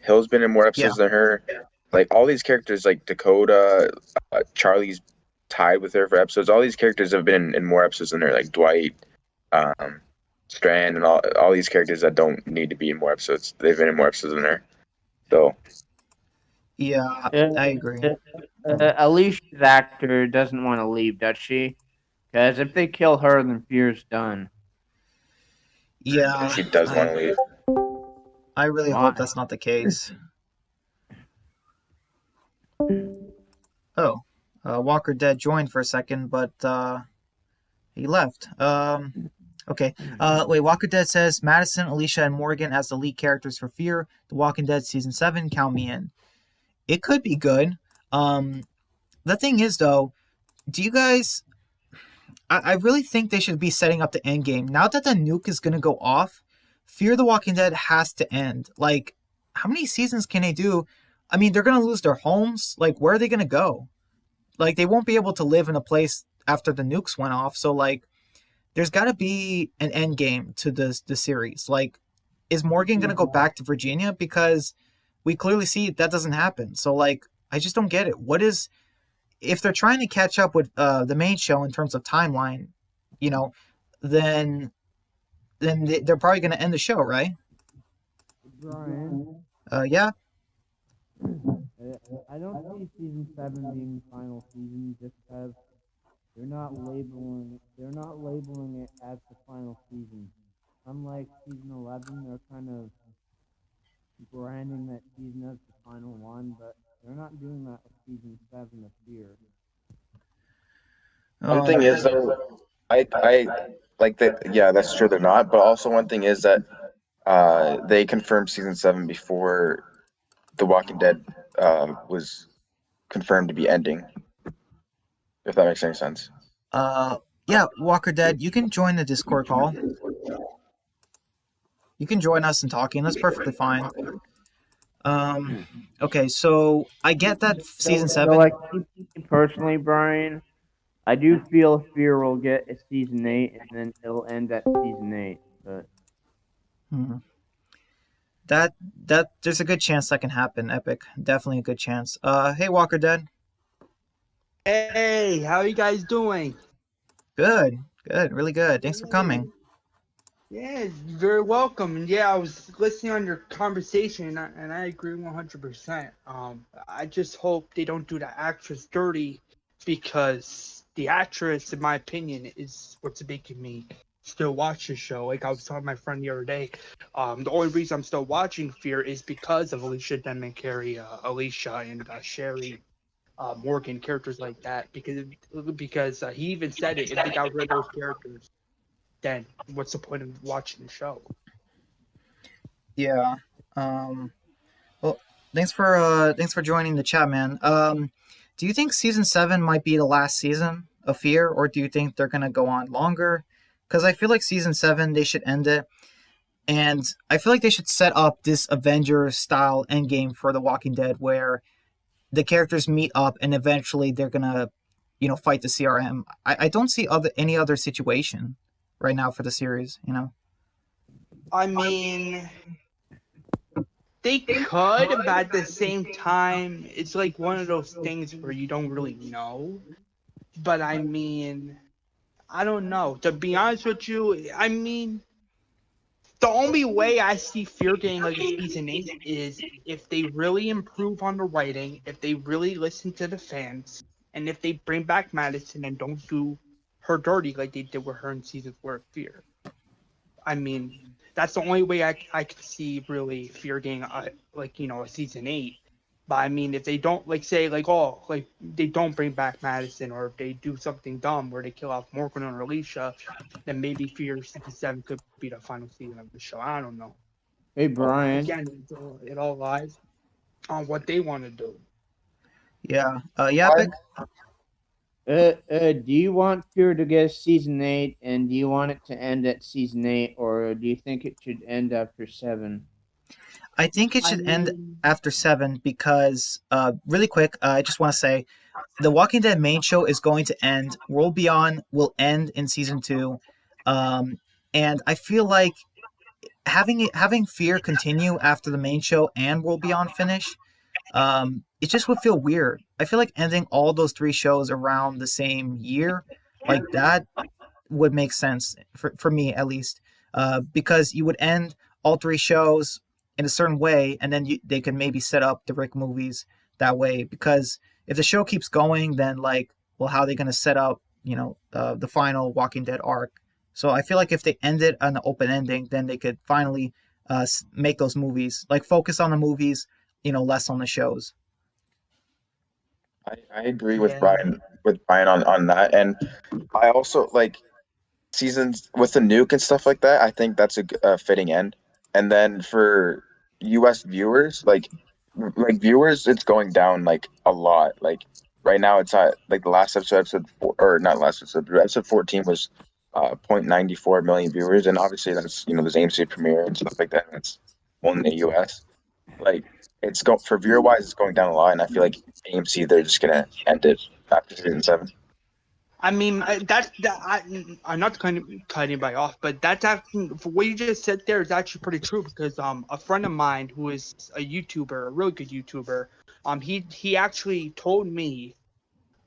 Hill's been in more Yeah. episodes than her. Like all these characters, like Dakota, Charlie's tied with her for episodes. All these characters have been in more episodes than her, like Dwight, um, Strand, and all these characters that don't need to be in more episodes. They've been in more episodes than her. So Yeah, Uh, I agree. uh, Alicia's actor doesn't want to leave, does she? Because if they kill her, then Fear's done. if Yeah, she does want to leave, I really hope Why? that's not the case. Oh, Walker Dead joined for a second, but he left. Okay. Wait. Walker Dead says Madison, Alicia, and Morgan as the lead characters for Fear. The Walking Dead season 7. Count me in. It could be good. Um, the thing is, though, do you guys? I really think they should be setting up the end game now that the nuke is gonna go off. Fear the Walking Dead has to end. Like, how many seasons can they do? I mean, they're gonna lose their homes. Like, where are they gonna go? Like, they won't be able to live in a place after the nukes went off. So, like, there's got to be an end game to the series. Like, is Morgan gonna go back to Virginia? Because we clearly see that doesn't happen. So, like, I just don't get it. What is if they're trying to catch up with the main show in terms of timeline? You know, then they're probably gonna end the show, right? Brian, Yeah, I don't see season 7 being the final season just because they're not labeling it as the final season. unlike season 11, they're kind of branding that season as the final one, but they're not doing that with season 7 of Fear. One thing is though, I like that. Yeah, that's true. They're not. But also one thing is that they confirmed season 7 before The Walking Dead was confirmed to be ending. If that makes any sense. Yeah, Walker Dead, you can join the Discord call. You can join us and talking. That's perfectly fine. Okay, so I get that season So 7. like me personally, Brian, I do feel Fear will get a season 8, and then it'll end at season 8. But Hmm. That there's a good chance that can happen. Epic, definitely a good chance. Hey Walker Dead. Hey, how are you guys doing? Good, good, really good. Thanks for coming. Yeah, you're very welcome. And yeah, I was listening on your conversation, and I agree 100%. I just hope they don't do the actress dirty, because the actress, in my opinion, is what's making me still watch the show. Like I was telling my friend the other day, the only reason I'm still watching Fear is because of Alicia Denman Carey, Alicia, and Sherry. Morgan, characters like that, because he even said it. If they got rid of those characters, then what's the point of watching the show? Yeah. Well, thanks for joining the chat, man. Do you think season 7 might be the last season of Fear, or do you think they're gonna go on longer? Because I feel like season 7 they should end it, and I feel like they should set up this Avengers style endgame for The Walking Dead, where the characters meet up and eventually they're gonna, fight the CRM. I don't see any other situation right now for the series. I mean, they could, but at the same time, it's like one of those things where you don't really know. But I mean, I don't know. To be honest with you, I mean, the only way I see Fear getting like a season 8 is if they really improve on the writing, if they really listen to the fans, and if they bring back Madison and don't do her dirty like they did with her in season 4 of Fear. I mean, that's the only way I could see really Fear getting a season 8. But I mean, if they don't say they don't bring back Madison, or if they do something dumb where they kill off Morgan or Alicia, then maybe Fear season 7 could be the final season of the show. I don't know. hey, But Brian, again, it all lies on what they want to do. Yeah. Yapik. do you want Fear to get season 8, and do you want it to end at season 8, or do you think it should end after 7? I think it I should end mean, after 7 because, really quick, I just want to say the Walking Dead main show is going to end. World Beyond will end in season 2, and I feel like having Fear continue after the main show and World Beyond finish, it just would feel weird. I feel like ending all those 3 shows around the same year, like that, would make sense for me at least, because you would end all 3 shows in a certain way, and then they could maybe set up the Rick movies that way. Because if the show keeps going, then well, how are they going to set up the final Walking Dead arc? So I feel like if they end it on an open ending, then they could finally make those movies, focus on the movies, less on the shows. I agree yeah. with Brian on that, and I also like seasons with the nuke and stuff like that. I think that's a fitting end. And then for U.S. viewers, like viewers, it's going down like a lot. Like right now, it's at like the last episode 4, or not last episode, but episode 14 was 0.94 million viewers, and obviously that's there's AMC premiere and stuff like that. And it's only in the U.S. Like it's go for viewer wise, it's going down a lot, and I feel like AMC they're just gonna end it after season 7. I mean, I'm not kind of cut anybody off, but that's actually, for what you just said there, is actually pretty true, because a friend of mine who is a YouTuber, a really good YouTuber, he actually told me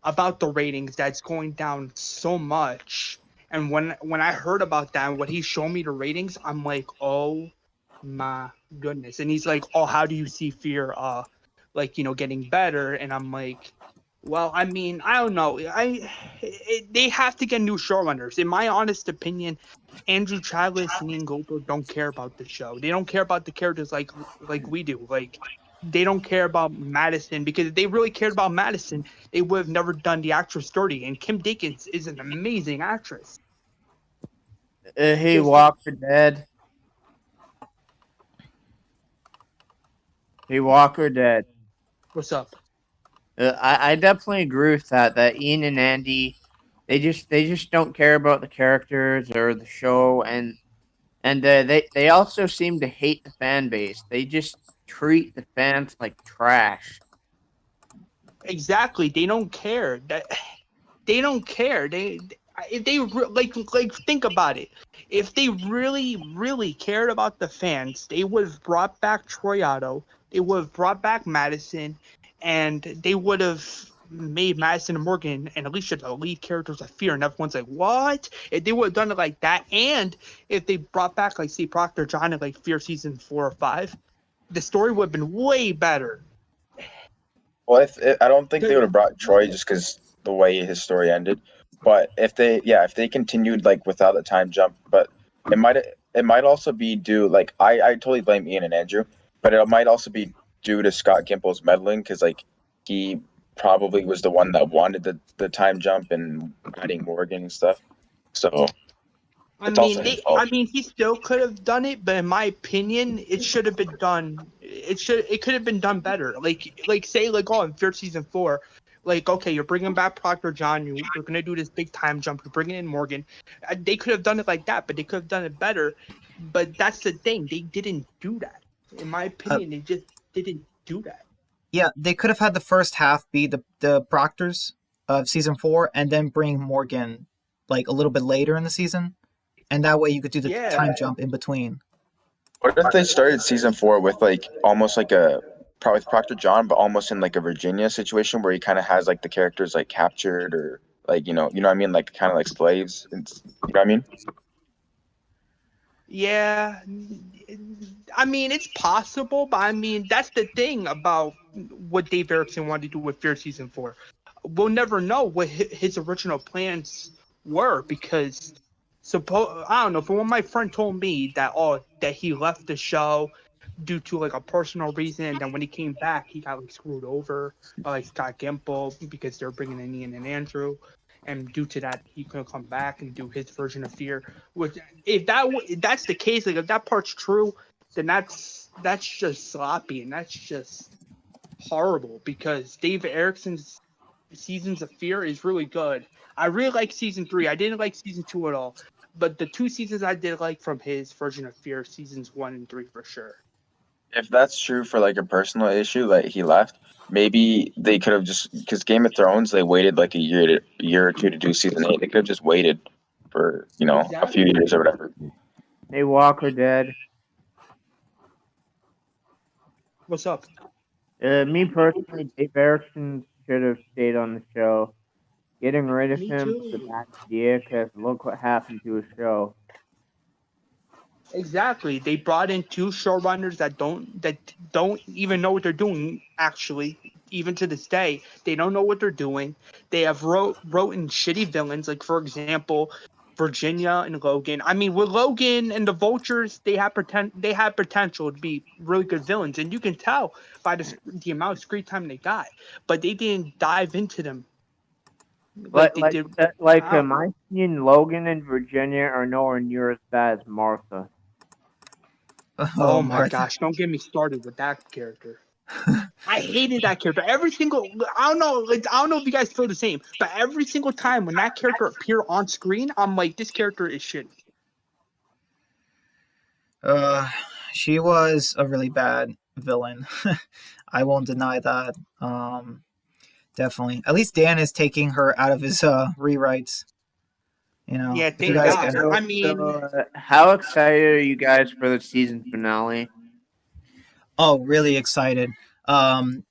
about the ratings that's going down so much, and when I heard about that and what he showed me the ratings, I'm like, oh my goodness. And he's like, oh, how do you see Fear getting better? And I'm like, Well, I mean, I don't know. They have to get new showrunners. In my honest opinion, Andrew Chadwick and Ian Goldberg don't care about the show. They don't care about the characters like we do. Like they don't care about Madison, because if they really cared about Madison, they would have never done the actress dirty. And Kim Dickens is an amazing actress. Hey, Just Walker Dead. Hey, Walker Dead. what's up? I definitely agree with that. That Ian and Andy, they just don't care about the characters or the show, and they also seem to hate the fan base. They just treat the fans like trash. Exactly. They don't care. They don't care. If they like think about it. If they really cared about the fans, they would have brought back Troy Otto. They would have brought back Madison, and they would have made Madison and Morgan and Alicia the lead characters of Fear, and everyone's like, "What?" If they would have done it like that, and if they brought back like say Proctor John in like Fear season 4 or 5, the story would have been way better. Well, I don't think they would have brought Troy just because the way his story ended. But if they continued like without the time jump, but it might also be due, like I totally blame Ian and Andrew, but it might also be due to Scott Gimple's meddling, because like he probably was the one that wanted the time jump and adding Morgan and stuff. So it's also his fault. I mean, he still could have done it, but in my opinion, it should have been done. It could have been done better. Like say, like, oh, in Fear season 4, like, okay, you're bringing back Proctor John, you're gonna do this big time jump, you're bringing in Morgan. They could have done it like that, but they could have done it better. But that's the thing, they didn't do that. In my opinion, they just didn't do that. Yeah, they could have had the first half be the Proctors of season 4, and then bring Morgan like a little bit later in the season, and that way you could do the Yeah. time jump in between. What if they started season 4 with like almost like a probably with Proctor John, but almost in like a Virginia situation where he kind of has like the characters like captured, or like you know what I mean, like kind of like slaves. You know what I mean? Yeah, I mean, it's possible, but I mean, that's the thing about what Dave Erickson wanted to do with Fear Season 4. We'll never know what his original plans were, because I don't know, from what my friend told me, that he left the show due to like a personal reason, and then when he came back, he got like screwed over by like Scott Gimple because they're bringing in Ian and Andrew, and due to that, he couldn't come back and do his version of Fear. Which, if that's the case, like if that part's true, then that's just sloppy, and that's just horrible, because Dave Erickson's seasons of Fear is really good. I really like season 3. I didn't like season 2 at all, but the 2 seasons I did like from his version of Fear, seasons 1 and 3 for sure. If that's true for like a personal issue, like he left, maybe they could have just, because Game of Thrones, they waited like a year or two to do season 8. They could have just waited for a few years or whatever. Hey, Walker Dead. What's up? Me personally, Dave Erickson should have stayed on the show. Getting rid of Me him too. was a bad idea, because look what happened to his show. Exactly. They brought in 2 showrunners that don't even know what they're doing. Actually, even to this day, they don't know what they're doing. They have wrote in shitty villains. Like, for example, Virginia and Logan. I mean, with Logan and the Vultures, they had potential to be really good villains, and you can tell by the amount of screen time they got. But they didn't dive into them like they did. In my opinion, Logan and Virginia are nowhere near as bad as Martha. Oh my gosh, don't get me started with that character. I hated that character. I don't know if you guys feel the same, but every single time when that character appeared on screen, I'm like, this character is shitty. She was a really bad villain. I won't deny that. Definitely. At least Dan is taking her out of his rewrites. Yeah, thank God. I mean, how excited are you guys for the season finale? Oh, really excited. I'm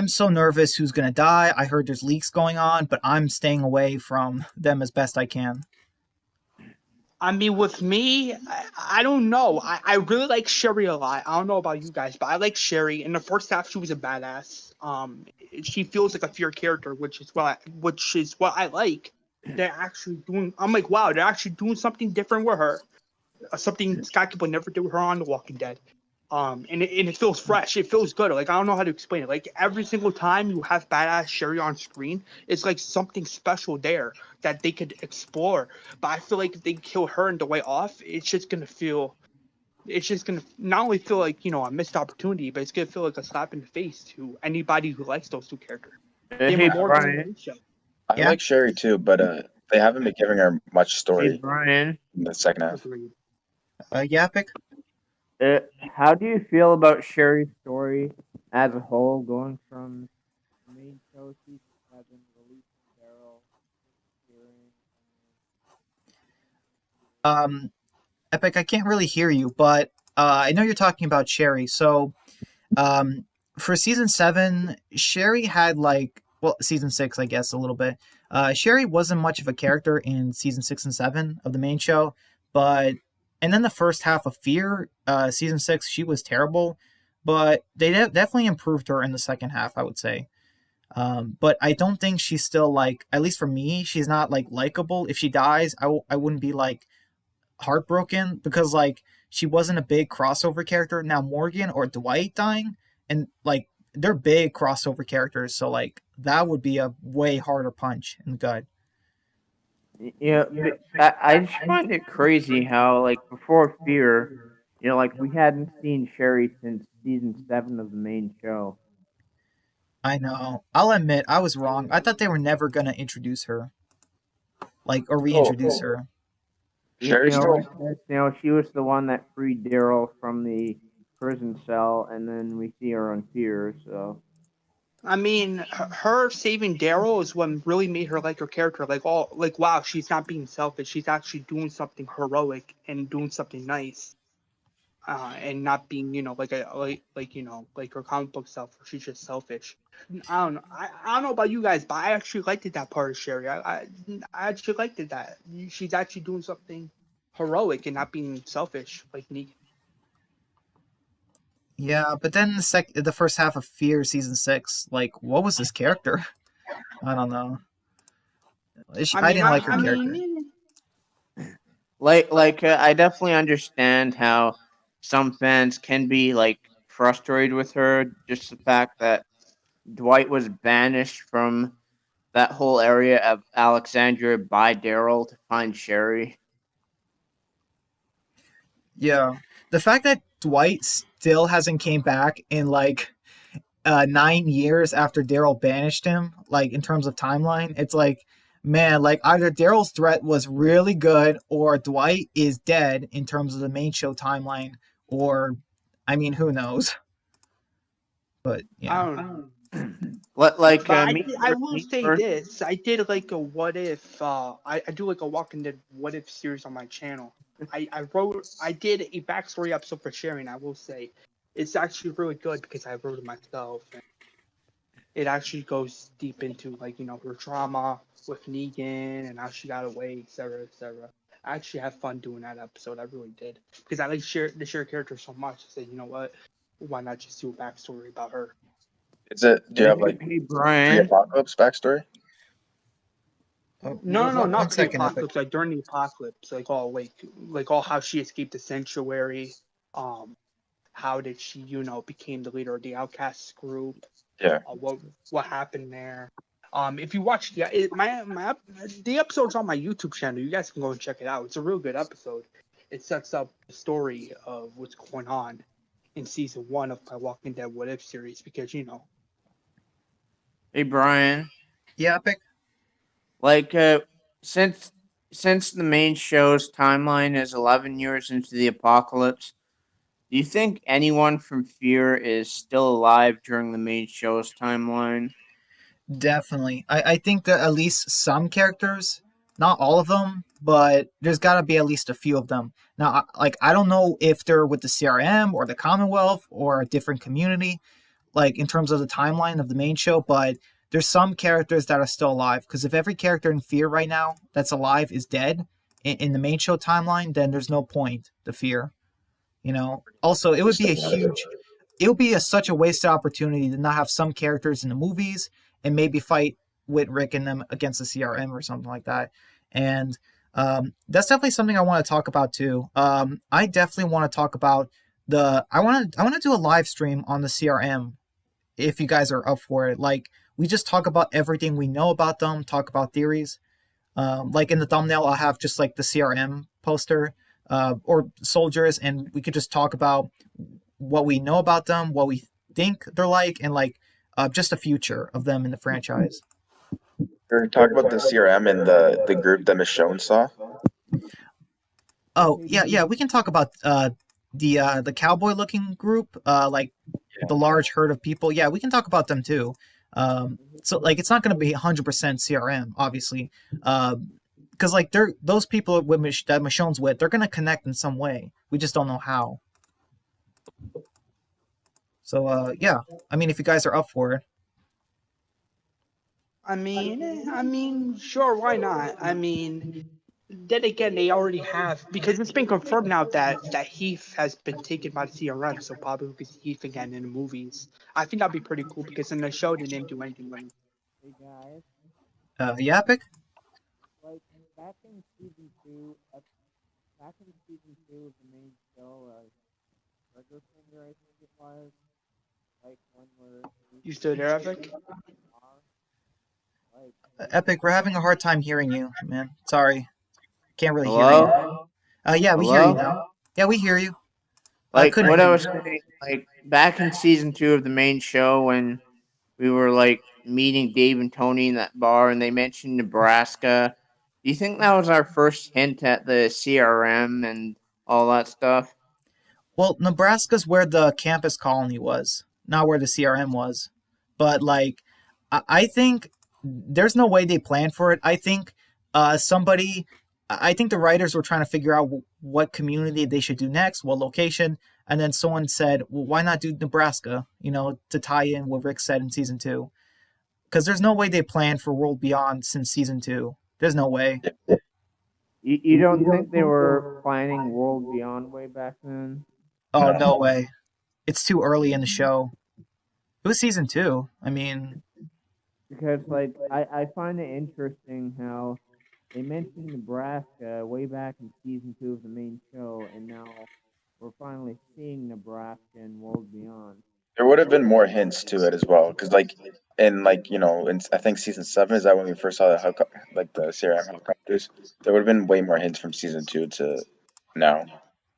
so nervous who's going to die. I heard there's leaks going on, but I'm staying away from them as best I can. I mean, with me, I don't know. I really like Sherry a lot. I don't know about you guys, but I like Sherry. In the first half, she was a badass. She feels like a fear character, which is what I like. They're actually doing. I'm like, wow, they're actually doing something different with her. Something Sky People never did with her on The Walking Dead. And it feels fresh. It feels good. Like I don't know how to explain it. Like every single time you have badass Sherry on screen, it's like something special there that they could explore. But I feel like if they kill her and the way off, it's just gonna not only feel like a missed opportunity, but it's gonna feel like a slap in the face to anybody who likes those two characters. They Hey were more than Brian. the show. I Yeah. like Sherry too, but they haven't been giving her much Hey story Brian. in the second half. Agreed. Yeah, Epic. How do you feel about Sherry's story as a whole, going from the main show season 7, releasing Daryl, disappearing, Epic, I can't really hear you, but I know you're talking about Sherry. So, for season 7, Sherry had season 6, I guess, a little bit. Sherry wasn't much of a character in season 6 and 7 of the main show, and then the first half of Fear, season 6, she was terrible, but they definitely improved her in the second half, I would say. But I don't think she's still at least for me, she's not likable. If she dies, I wouldn't be heartbroken because she wasn't a big crossover character. Now Morgan or Dwight dying, and they're big crossover characters, so that would be a way harder punch in the gut. Yeah, but I just find it crazy how before Fear, we hadn't seen Sherry since season 7 of the main show. I know. I'll admit I was wrong. I thought they were never gonna introduce her, or reintroduce her. Sherry's still She was the one that freed Daryl from the prison cell, and then we see her on Fear. So I mean, her saving Daryl is what really made her like her character. Wow, she's not being selfish. She's actually doing something heroic and doing something nice, and not being, like her comic book self, where she's just selfish. I don't know. I don't know about you guys, but I actually liked it, that part of Sherry. I actually liked it that she's actually doing something heroic and not being selfish like Negan. Yeah, but then the first half of Fear season 6, what was this character? I don't know. I didn't like her character. I definitely understand how some fans can be frustrated with her. Just the fact that Dwight was banished from that whole area of Alexandria by Daryl to find Sherry. Yeah, the fact that Dwight still hasn't came back in 9 years after Daryl banished him, in terms of timeline, it's man, either Daryl's threat was really good or Dwight is dead in terms of the main show timeline, or I mean, who knows? But yeah. I don't know. I will say this. I did a what if. I do a Walking Dead what if series on my channel. I did a backstory episode for sharing. I will say, it's actually really good because I wrote it myself. And it actually goes deep into her trauma with Negan and how she got away, etc., etc. I actually have fun doing that episode. I really did because I like the share character so much. I said, you know what? Why not just do a backstory about her? do you have Hey Brian, pre-apocalypse backstory? No, One not second, pre-apocalypse. During the apocalypse, all how she escaped the sanctuary. How did she, became the leader of the outcasts group? Yeah. What happened there? If you watch the episode's on my YouTube channel, you guys can go and check it out. It's a real good episode. It sets up the story of what's going on in season 1 of my Walking Dead What If series because Hey Brian. Yeah, Epic. Since the main show's timeline is 11 years into the apocalypse, do you think anyone from Fear is still alive during the main show's timeline? Definitely. I think that at least some characters, not all of them, but there's got to be at least a few of them. Now, I don't know if they're with the CRM or the Commonwealth or a different community, in terms of the timeline of the main show, but there's some characters that are still alive. Because if every character in Fear right now that's alive is dead, in the main show timeline, then there's no point to fear. Also, it would be a huge, it would be such a wasted opportunity to not have some characters in the movies and maybe fight with Rick and them against the CRM or something like that. And that's definitely something I want to talk about too. I definitely want to talk about I want to do a live stream on the CRM if you guys are up for it. Like, we just talk about everything we know about them, talk about theories. Like in the thumbnail, I'll have just like the CRM poster or soldiers, and we could just talk about what we know about them, what we think they're like, and like just the future of them in the franchise. Or talk about the CRM and the group that Michonne saw. Oh yeah, we can talk about the cowboy looking group, like the large herd of people. Yeah, we can talk about them too. So like it's not going to be 100% CRM, obviously, because like those people with that Michonne's with, they're going to connect in some way. We just don't know how. So yeah, I mean, if you guys are up for it. I mean, sure, why not? I mean, then again, they already have, because it's been confirmed now that Heath has been taken by the CRM, so probably we could see Heath again in the movies. I think that'd be pretty cool because in the show they didn't do anything with him. Hey guys, Yeah, Epic? like back in season two, of the main show, Burger Finger, I think it was, like when we're You still there, Epic? Epic, we're having a hard time hearing you, man. Sorry. Can't really hear hello, you. Yeah, we hear you now. Yeah, we hear you. like couldn't what hear I you. was saying, like back in season two of the main show when we were like meeting Dave and Tony in that bar, and they mentioned Nebraska. Do you think that was our first hint at the CRM and all that stuff? Well, Nebraska's where the campus colony was, not where the CRM was. But like, I think there's no way they planned for it. I think I think the writers were trying to figure out what community they should do next, what location, and then someone said, "Well, why not do Nebraska?" To tie in what Rick said in season two, because there's no way they planned for World Beyond since season two. There's no way. You don't think they were planning World Beyond way back then? Oh, no way. It's too early in the show. It was season two. I mean, Because like I find it interesting how they mentioned Nebraska way back in season two of the main show, and now we're finally seeing Nebraska in World Beyond. There would have been more hints to it as well, because like in I think season 7 is that when we first saw the CRM helicopters. There would have been way more hints from season 2 to now.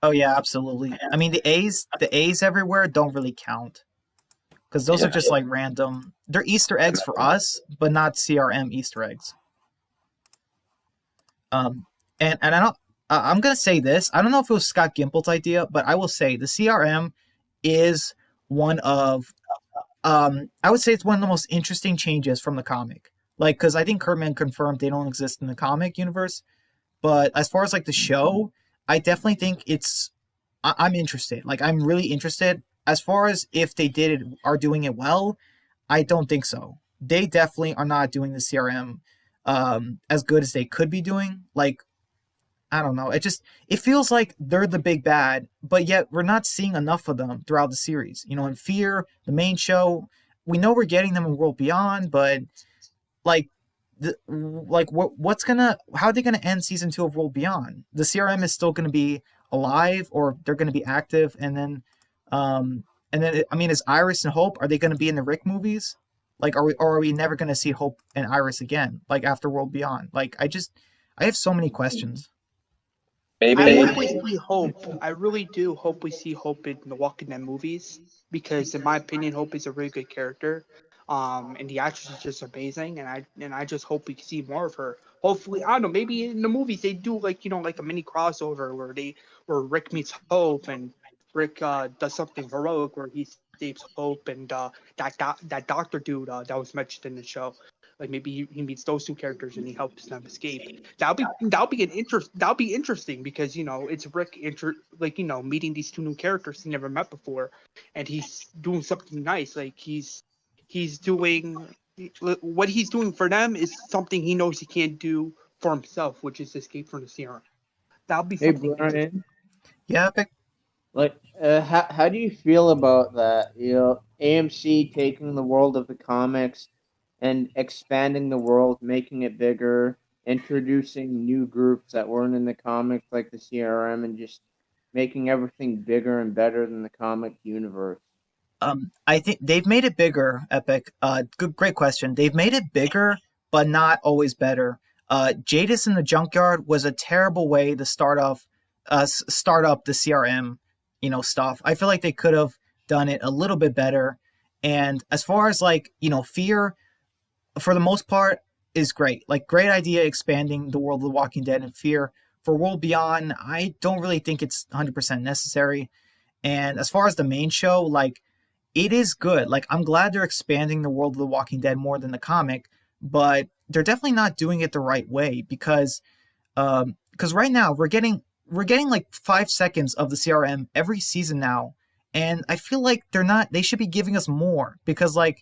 oh yeah, absolutely. I mean, the A's everywhere don't really count because those are just like random. They're Easter eggs for us, but not CRM Easter eggs. And I don't. I'm gonna say this. I don't know if it was Scott Gimple's idea, but I will say the CRM is one of. I would say it's one of the most interesting changes from the comic. Like, because I think Kurtman confirmed they don't exist in the comic universe, but as far as like the show, I definitely think I'm interested. Like, I'm really interested. As far as if they are doing it well, I don't think so. They definitely are not doing the CRM as good as they could be doing. Like, I don't know. It feels like they're the big bad, but yet we're not seeing enough of them throughout the series. In Fear, the main show, we know we're getting them in World Beyond, but like, how are they gonna end season 2 of World Beyond? The CRM is still gonna be alive, or they're gonna be active, and then I mean, is Iris and Hope, are they gonna be in the Rick movies? Like, are we never gonna see Hope and Iris again? Like after World Beyond? Like, I have so many questions. Maybe I hope we see Hope. I really do hope we see Hope in the Walking Dead movies because, in my opinion, Hope is a really good character. And the actress is just amazing, and I just hope we see more of her. Hopefully, I don't know. Maybe in the movies they do like a mini crossover where Rick meets Hope and Rick does something heroic where he saves Hope and that doctor dude that was mentioned in the show. Like maybe he meets those two characters and he helps them escape. That'll be interesting because it's Rick meeting these two new characters he never met before, and he's doing something nice. Like he's doing what he's doing for them is something he knows he can't do for himself, which is escape from the CRM. That'll be Hey something interesting. Brian, Yeah, Epic. like, how do you feel about that? You know, AMC taking the world of the comics and expanding the world, making it bigger, introducing new groups that weren't in the comics, like the CRM, and just making everything bigger and better than the comic universe. I think they've made it bigger, Epic. Great question. They've made it bigger, but not always better. Jadis in the Junkyard was a terrible way to start up the CRM, stuff. I feel like they could have done it a little bit better. And as far as Fear, for the most part, is great. Like, great idea expanding the world of The Walking Dead, and Fear for World Beyond. I don't really think it's 100% necessary. And as far as the main show, it is good. Like, I'm glad they're expanding the world of The Walking Dead more than the comic, but they're definitely not doing it the right way because right now we're getting like 5 seconds of the CRM every season now, and I feel like they should be giving us more because the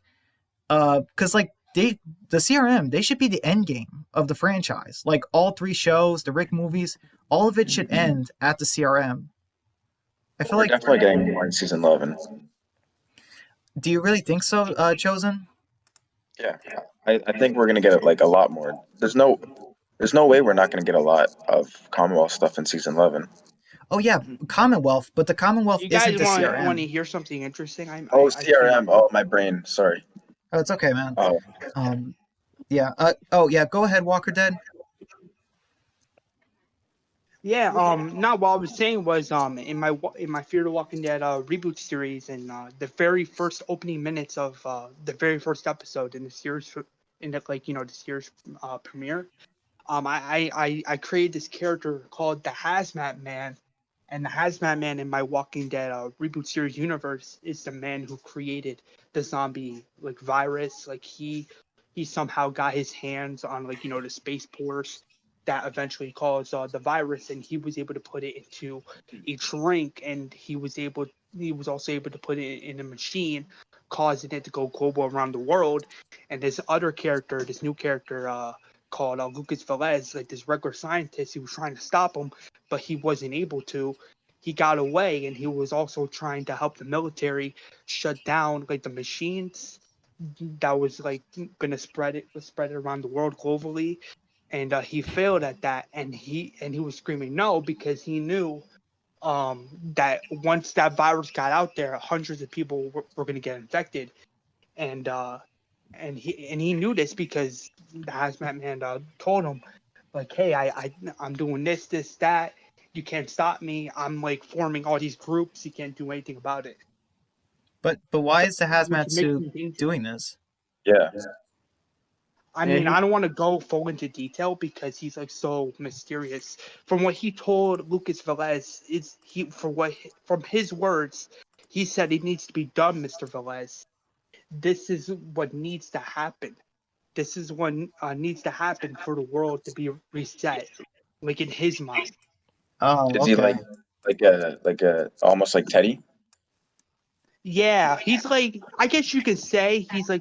CRM, they should be the end game of the franchise. Like, all three shows, the Rick movies, all of it should end at the CRM. I feel We're like. definitely getting more in season 11. Do you really think so, Chosen? Yeah, I think we're gonna get like a lot more. There's no way we're not gonna get a lot of Commonwealth stuff in season 11. Oh yeah, Commonwealth, but the Commonwealth You isn't guys the want CRM. to hear something interesting? Oh, I think. CRM. Oh, my brain. Sorry. Oh, it's okay, man. Oh, Yeah. Oh yeah. Go ahead, Walker Dead. Yeah, not what I was saying was in my Fear the Walking Dead reboot series, and the very first opening minutes of the very first episode in the series in the the series premiere, I created this character called the Hazmat Man, and the Hazmat Man in my Walking Dead reboot series universe is the man who created the zombie virus. Like, he somehow got his hands on the space pores that eventually caused the virus, and he was able to put it into a drink, and he was also able to put it in a machine, causing it to go global around the world. And this other character, this new character called Lucas Velez, like this regular scientist, he was trying to stop him, but he wasn't able to. He got away, and he was also trying to help the military shut down the machines that was gonna spread it around the world globally. And he failed at that, and he was screaming no, because he knew that once that virus got out there, hundreds of people were going to get infected. And he knew this because the Hazmat Man told him, like, hey, I'm doing this that, you can't stop me, I'm forming all these groups, you can't do anything about it. But why is the Which hazmat makes suit him dangerous. doing this? yeah. I Yeah, mean, I don't want to go full into detail because he's so mysterious. From what he told Lucas Velez, from his words, he said it needs to be done, Mr. Velez. This is what needs to happen. This is what needs to happen for the world to be reset, in his mind. Oh, Is he okay. like a almost like Teddy? Yeah, he's I guess you could say he's the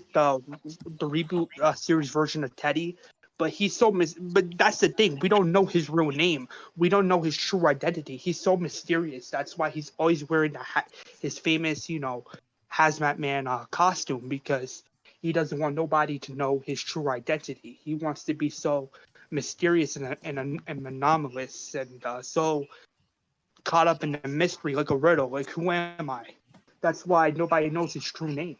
reboot series version of Teddy, but he's but that's the thing, we don't know his real name. We don't know his true identity. He's so mysterious. That's why he's always wearing his famous, Hazmat Man costume, because he doesn't want nobody to know his true identity. He wants to be so mysterious and anomalous, and so caught up in the mystery, like a riddle. Like, who am I? That's why nobody knows his true name.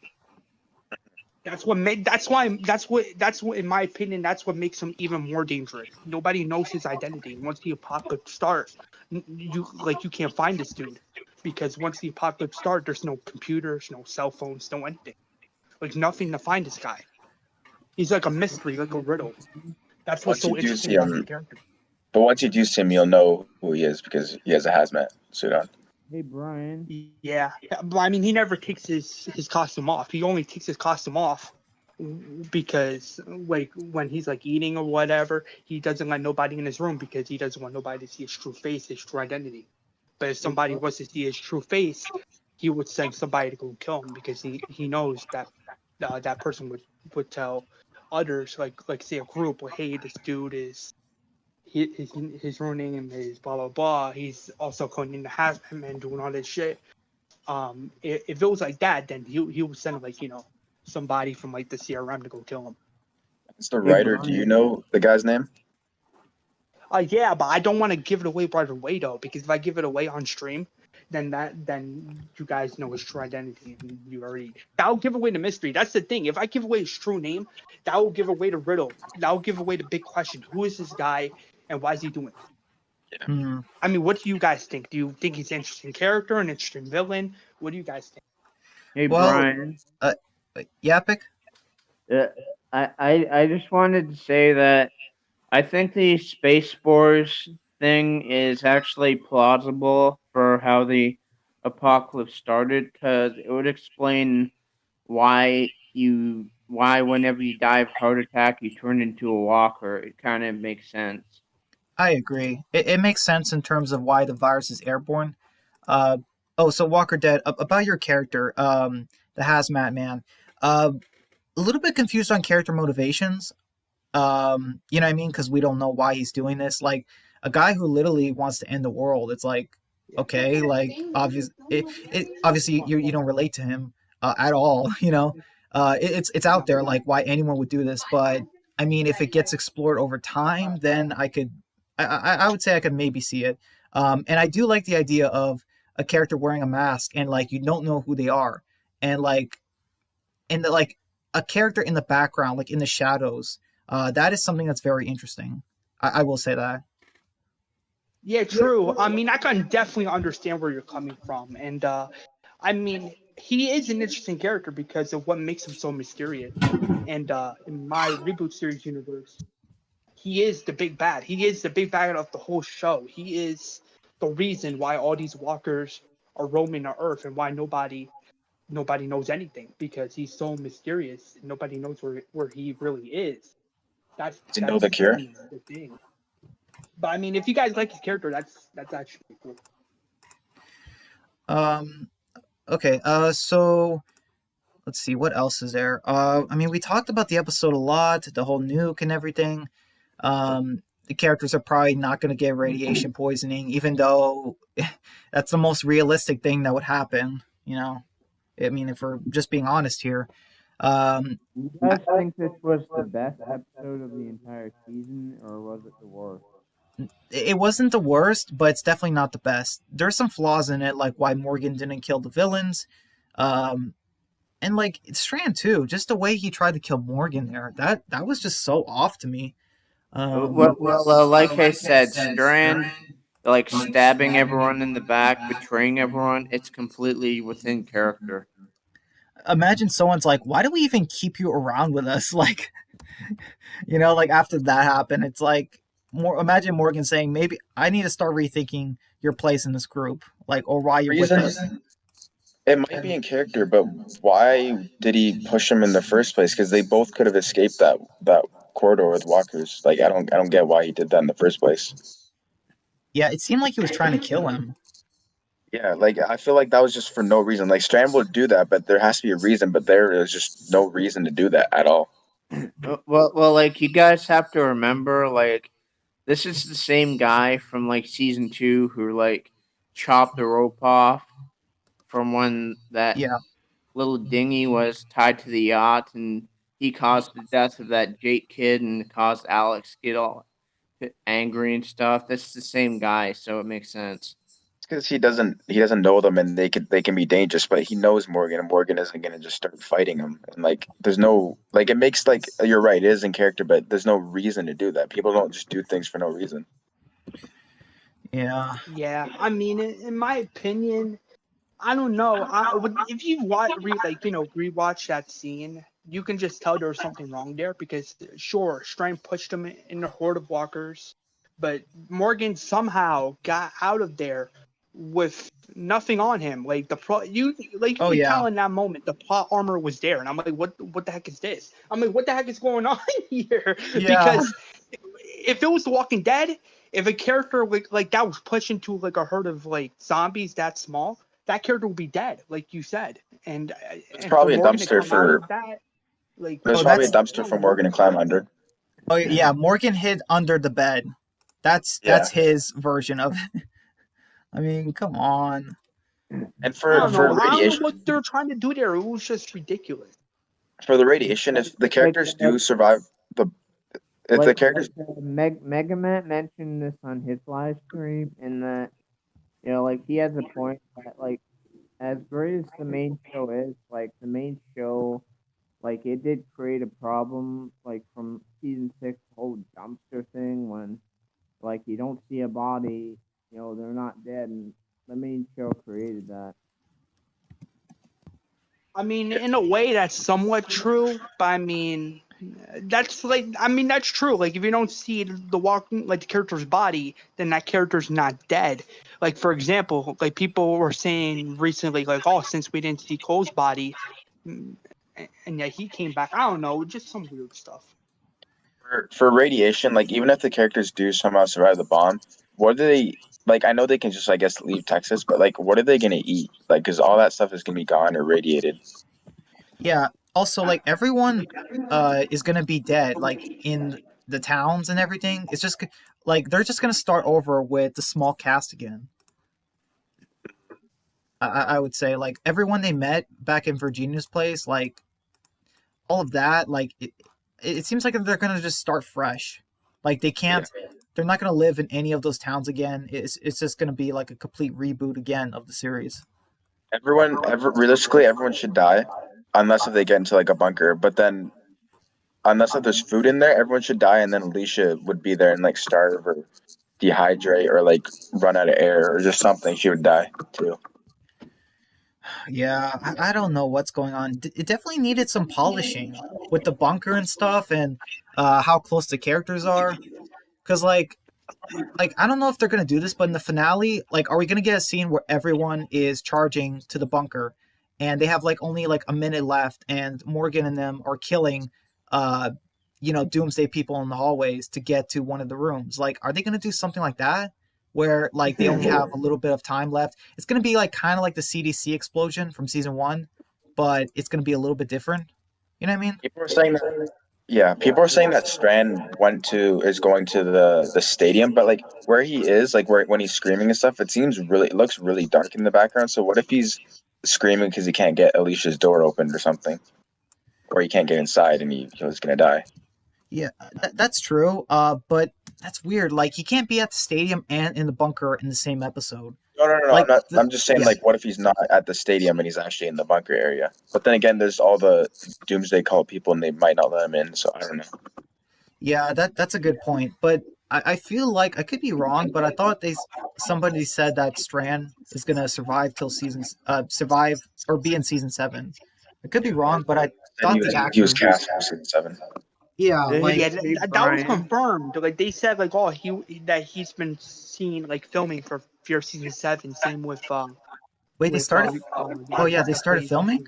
That's what, in my opinion, that's what makes him even more dangerous. Nobody knows his identity. Once the apocalypse starts, you can't find this dude, because once the apocalypse starts, there's no computers, no cell phones, no anything. Nothing to find this guy. He's like a mystery, like a riddle. That's what's Once you so do interesting see about the him, character. but once you do see him, you'll know who he is because he has a hazmat suit on. hey Brian. Yeah, but I mean, he never takes his costume off. He only takes his costume off because when he's eating or whatever, he doesn't let nobody in his room because he doesn't want nobody to see his true face, his true identity. But if somebody was to see his true face, he would send somebody to go kill him, because he knows that that person would tell others, like say a group, hey, this dude his real name is blah blah blah. He's also codenamed the Hazmat Man, doing all this shit. If it was like that, then he would send like somebody from like the CRM to go kill him. It's the Hey, writer. Do you Brian. know the guy's name? Yeah, but I don't want to give it away right away though, because if I give it away on stream, then you guys know his true identity, and that'll give away the mystery. That's the thing. If I give away his true name, that will give away the riddle. That will give away the big question: who is this guy, and why is he doing it? Hmm. I mean, what do you guys think? Do you think he's an interesting character, an interesting villain? What do you guys think? Hey, Well, Brian. yeah, Pick. I just wanted to say that I think the Space Force thing is actually plausible for how the apocalypse started, because it would explain why whenever you die of heart attack you turn into a walker. It kind of makes sense. I agree. It makes sense in terms of why the virus is airborne. So Walker Dead, about your character, the Hazmat Man. A little bit confused on character motivations. You know what I mean? Because we don't know why he's doing this. Like a guy who literally wants to end the world. It's like, okay, like obviously you don't relate to him at all. It's out there like why anyone would do this. But I mean, if it gets explored over time, then I would say I could maybe see it. And I do like the idea of a character wearing a mask and like you don't know who they are, and like a character in the background, like in the shadows. That is something that's very interesting. I will say that. Yeah, true. I mean, I can definitely understand where you're coming from, and I mean, he is an interesting character because of what makes him so mysterious. And in my reboot series universe, he is the big bad. He is the big bad of the whole show. He is the reason why all these walkers are roaming the earth and why nobody knows anything, because he's so mysterious and nobody knows where he really is. Does he know the cure? The thing. But I mean, if you guys like his character, that's actually cool. Okay. So let's see what else is there. I mean, we talked about the episode a lot, the whole nuke and everything. The characters are probably not going to get radiation poisoning, even though that's the most realistic thing that would happen. I mean, if we're just being honest here. You guys think this was the best episode of the entire season, or was it the worst? It wasn't the worst, but it's definitely not the best. There's some flaws in it, like why Morgan didn't kill the villains. And like Strand too, just the way he tried to kill Morgan there, that was just so off to me. Like I said, Strand, like stabbing everyone in the back, betraying everyone, it's completely within character. Imagine someone's like, why do we even keep you around with us? Like, like after that happened, it's like, imagine Morgan saying, maybe I need to start rethinking your place in this group, like, or why you're with us. It might be in character, but why did he push him in the first place? Because they both could have escaped that corridor with walkers. Like, I don't get why he did that in the first place. Yeah, it seemed like he was trying to kill him. Yeah, like I feel like that was just for no reason. Like Strand would do that, but there has to be a reason. But there is just no reason to do that at all. Well, like you guys have to remember, like this is the same guy from like season 2 who like chopped the rope off from when that little dinghy was tied to the yacht, and he caused the death of that Jake kid and caused Alex to get all angry and stuff. That's the same guy, so it makes sense. Because he doesn't know them, and they can be dangerous, but he knows Morgan, and Morgan isn't gonna just start fighting him. And like there's no like it makes like you're right, it is in character, but there's no reason to do that. People don't just do things for no reason. Yeah. Yeah, I mean, in my opinion, I don't know. If you rewatch that scene, you can just tell there was something wrong there, because sure, Strand pushed him in the horde of walkers, but Morgan somehow got out of there with nothing on him. Like tell in that moment the plot armor was there, and I'm like, what the heck is this? I'm like, what the heck is going on here? Yeah. Because if it was The Walking Dead, if a character like that was pushed into like a herd of like zombies that small, that character would be dead, like you said. And it's probably a dumpster for that. There's probably a dumpster for Morgan to climb under. Oh yeah, Morgan hid under the bed. That's Yeah. his version of it. I mean, come on. And I for don't know. for I don't know radiation, what they're trying to do there. It was just ridiculous. for the radiation, if the Like, characters do survive the if the characters Mega Man mentioned this on his live stream, and that like he has a point that like as great as the main show is, like the main show, like it did create a problem, like from season 6, the whole dumpster thing when like you don't see a body, they're not dead, and the main show created that. I mean, in a way, that's somewhat true, but I mean, that's true. Like, if you don't see the character's body, then that character's not dead. Like, for example, like people were saying recently, like, oh, since we didn't see Cole's body, mm, and yet he came back. I don't know, just some weird stuff. for radiation, like even if the characters do somehow survive the bomb, what do they like? I know they can just, I guess, leave Texas, but like, what are they gonna eat? Like, because all that stuff is gonna be gone or radiated. Yeah. Also, like everyone is gonna be dead, like in the towns and everything. It's just like they're just gonna start over with the small cast again. I would say like everyone they met back in Virginia's place, like all of that, like it seems like they're gonna just start fresh. Like they Yeah. can't, they're not gonna live in any of those towns again. It's just gonna be like a complete reboot again of the series. Realistically, everyone should die, unless if they get into like a bunker. But then, unless if there's food in there, everyone should die, and then Alicia would be there and like starve or dehydrate or like run out of air or just something. She would die too. Yeah, I don't know what's going on. It definitely needed some polishing with the bunker and stuff, and how close the characters are. Because like I don't know if they're gonna do this, but in the finale, like, are we gonna get a scene where everyone is charging to the bunker, and they have like only like a minute left, and Morgan and them are killing, uh, Doomsday people in the hallways to get to one of the rooms? Like, are they gonna do something like that, where like they only have a little bit of time left? It's gonna be like kind of like the CDC explosion from season 1, but it's gonna be a little bit different. You know what I mean? People are saying that. Yeah, people are saying that Strand is going to the stadium, but like where he is, like where when he's screaming and stuff, it looks really dark in the background. So what if he's screaming because he can't get Alicia's door opened or something, or he can't get inside and he's gonna die? Yeah, that's true. But that's weird. Like, he can't be at the stadium and in the bunker in the same episode. No. Like, I'm just saying, yeah, like, what if he's not at the stadium and he's actually in the bunker area? But then again, there's all the Doomsday Cult people, and they might not let him in. So I don't know. yeah, that's a good point. But I feel like I could be wrong, but I thought somebody said that Strand is gonna survive or be in season 7. I could be wrong, but I And thought the he was actor, cast for season 7. yeah, like Yeah, Hey, that was Brian. confirmed. Like they said, like he's been seen like filming for Fear season 7. Same wait, they with started. the Oh yeah, actress they that started plays filming.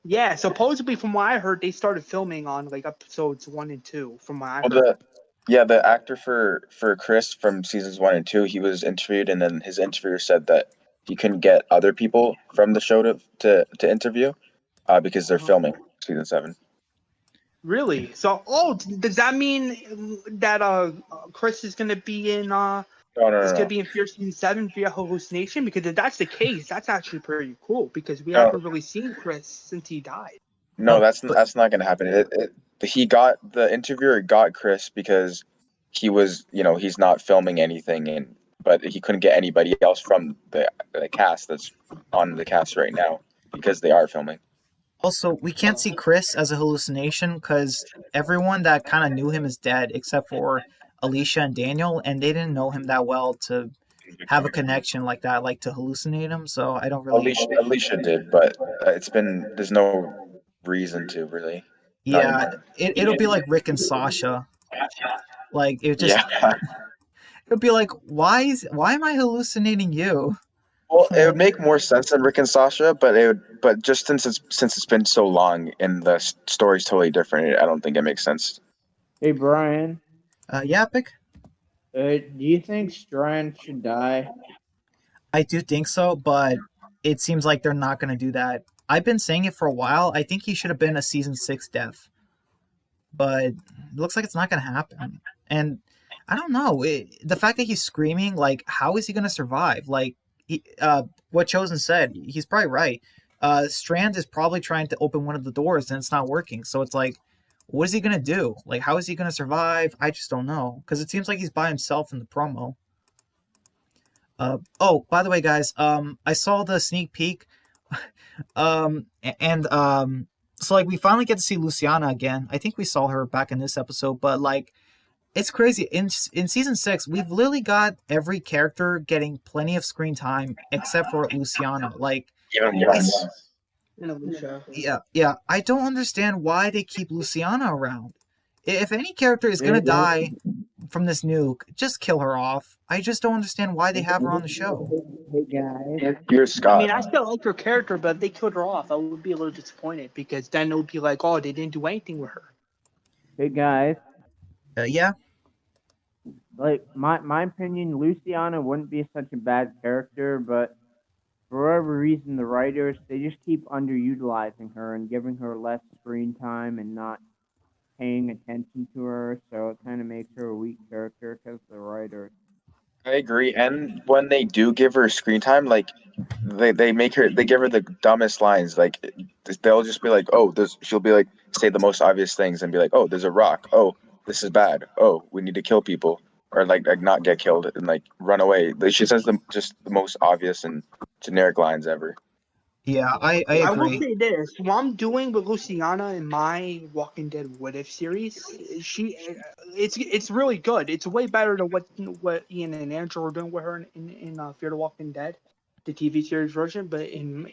Yeah, supposedly from what I heard, they started filming on like episodes 1 and 2. From what I Well, heard. the actor for Chris from seasons 1 and 2, he was interviewed, and then his interviewer said that he couldn't get other people from the show to interview, because they're filming season 7. Really? So, does that mean that Chris is gonna be in No. Fear season 7 via hallucination? Because if that's the case, that's actually pretty cool. Because we No, haven't really seen Chris since he died. no, But that's not gonna happen. The interviewer got Chris because he was, he's not filming anything, but he couldn't get anybody else from the cast that's on the cast right now because they are filming. also, we can't see Chris as a hallucination because everyone that kind of knew him is dead, except for Alicia and Daniel, and they didn't know him that well to have a connection like that, like to hallucinate him. So I don't really. Alicia did, but there's no reason to really, not Yeah, anymore. it'll be like Rick and Sasha. Like Yeah. it'll be like, why am I hallucinating you? Well, it would make more sense than Rick and Sasha, but just since it's been so long and the story's totally different, I don't think it makes sense. Hey, Brian. Yeah, Pick. Do you think Strand should die? I do think so, but it seems like they're not going to do that. I've been saying it for a while. I think he should have been a season 6 death, but it looks like it's not going to happen. And I don't know. The fact that he's screaming, like, how is he gonna survive? Like, what Chosen said, he's probably right. Strand is probably trying to open one of the doors and it's not working. So it's like, what is he gonna do? Like, how is he gonna survive? I just don't know because it seems like he's by himself in the promo. Oh, by the way, guys, I saw the sneak peek, and so like we finally get to see Luciana again. I think we saw her back in this episode, but like it's crazy. In season 6, we've literally got every character getting plenty of screen time except for Luciana. Like, Even I, worse. In Alicia. yeah, I don't understand why they keep Luciana around. If any character is gonna die from this nuke, just kill her off. I just don't understand why they have her on the show. Hey guys. You're I Scott. mean, I still like her character, but if they killed her off, I would be a little disappointed because then it would be like, oh, they didn't do anything with her. Hey guys. Yeah, Like my opinion, Luciana wouldn't be such a bad character, but for whatever reason, the writers they just keep underutilizing her and giving her less screen time and not paying attention to her. So it kind of makes her a weak character because the writers. I agree. And when they do give her screen time, like they give her the dumbest lines. Like they'll just be like, oh, she'll be like say the most obvious things and be like, oh, there's a rock. Oh, this is bad. Oh, we need to kill people or like not get killed and like run away. Like, she says just the most obvious and generic lines ever. yeah, I I will agree. say this: what I'm doing with Luciana in my Walking Dead What If series, it's really good. It's way better than what Ian and Andrew are doing with her in Fear the Walking Dead, the TV series version. But in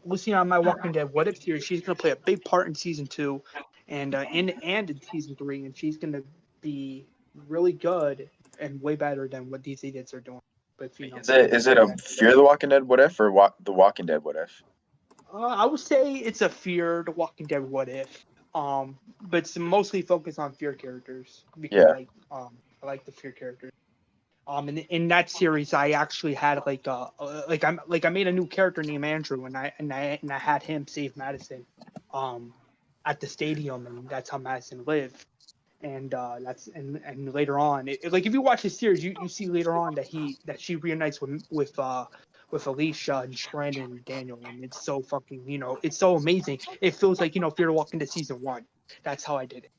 Luciana, my Walking Dead What If series, she's gonna play a big part in season 2, and in season 3, and she's gonna be really good and way better than what these idiots are doing. But Is it a Fear the Walking Dead what if or the Walking Dead what if? I would say it's a Fear the Walking Dead What If, but it's mostly focused on Fear characters because Yeah. I like the Fear characters. In that series, I actually had I made a new character named Andrew, and I had him save Madison, at the stadium, and that's how Madison lived. And and later on, like if you watch his series, you see later on that she reunites with Alicia and Strandon and Daniel, and it's so fucking it's so amazing. It feels like Fear the Walking Dead season 1. That's how I did it.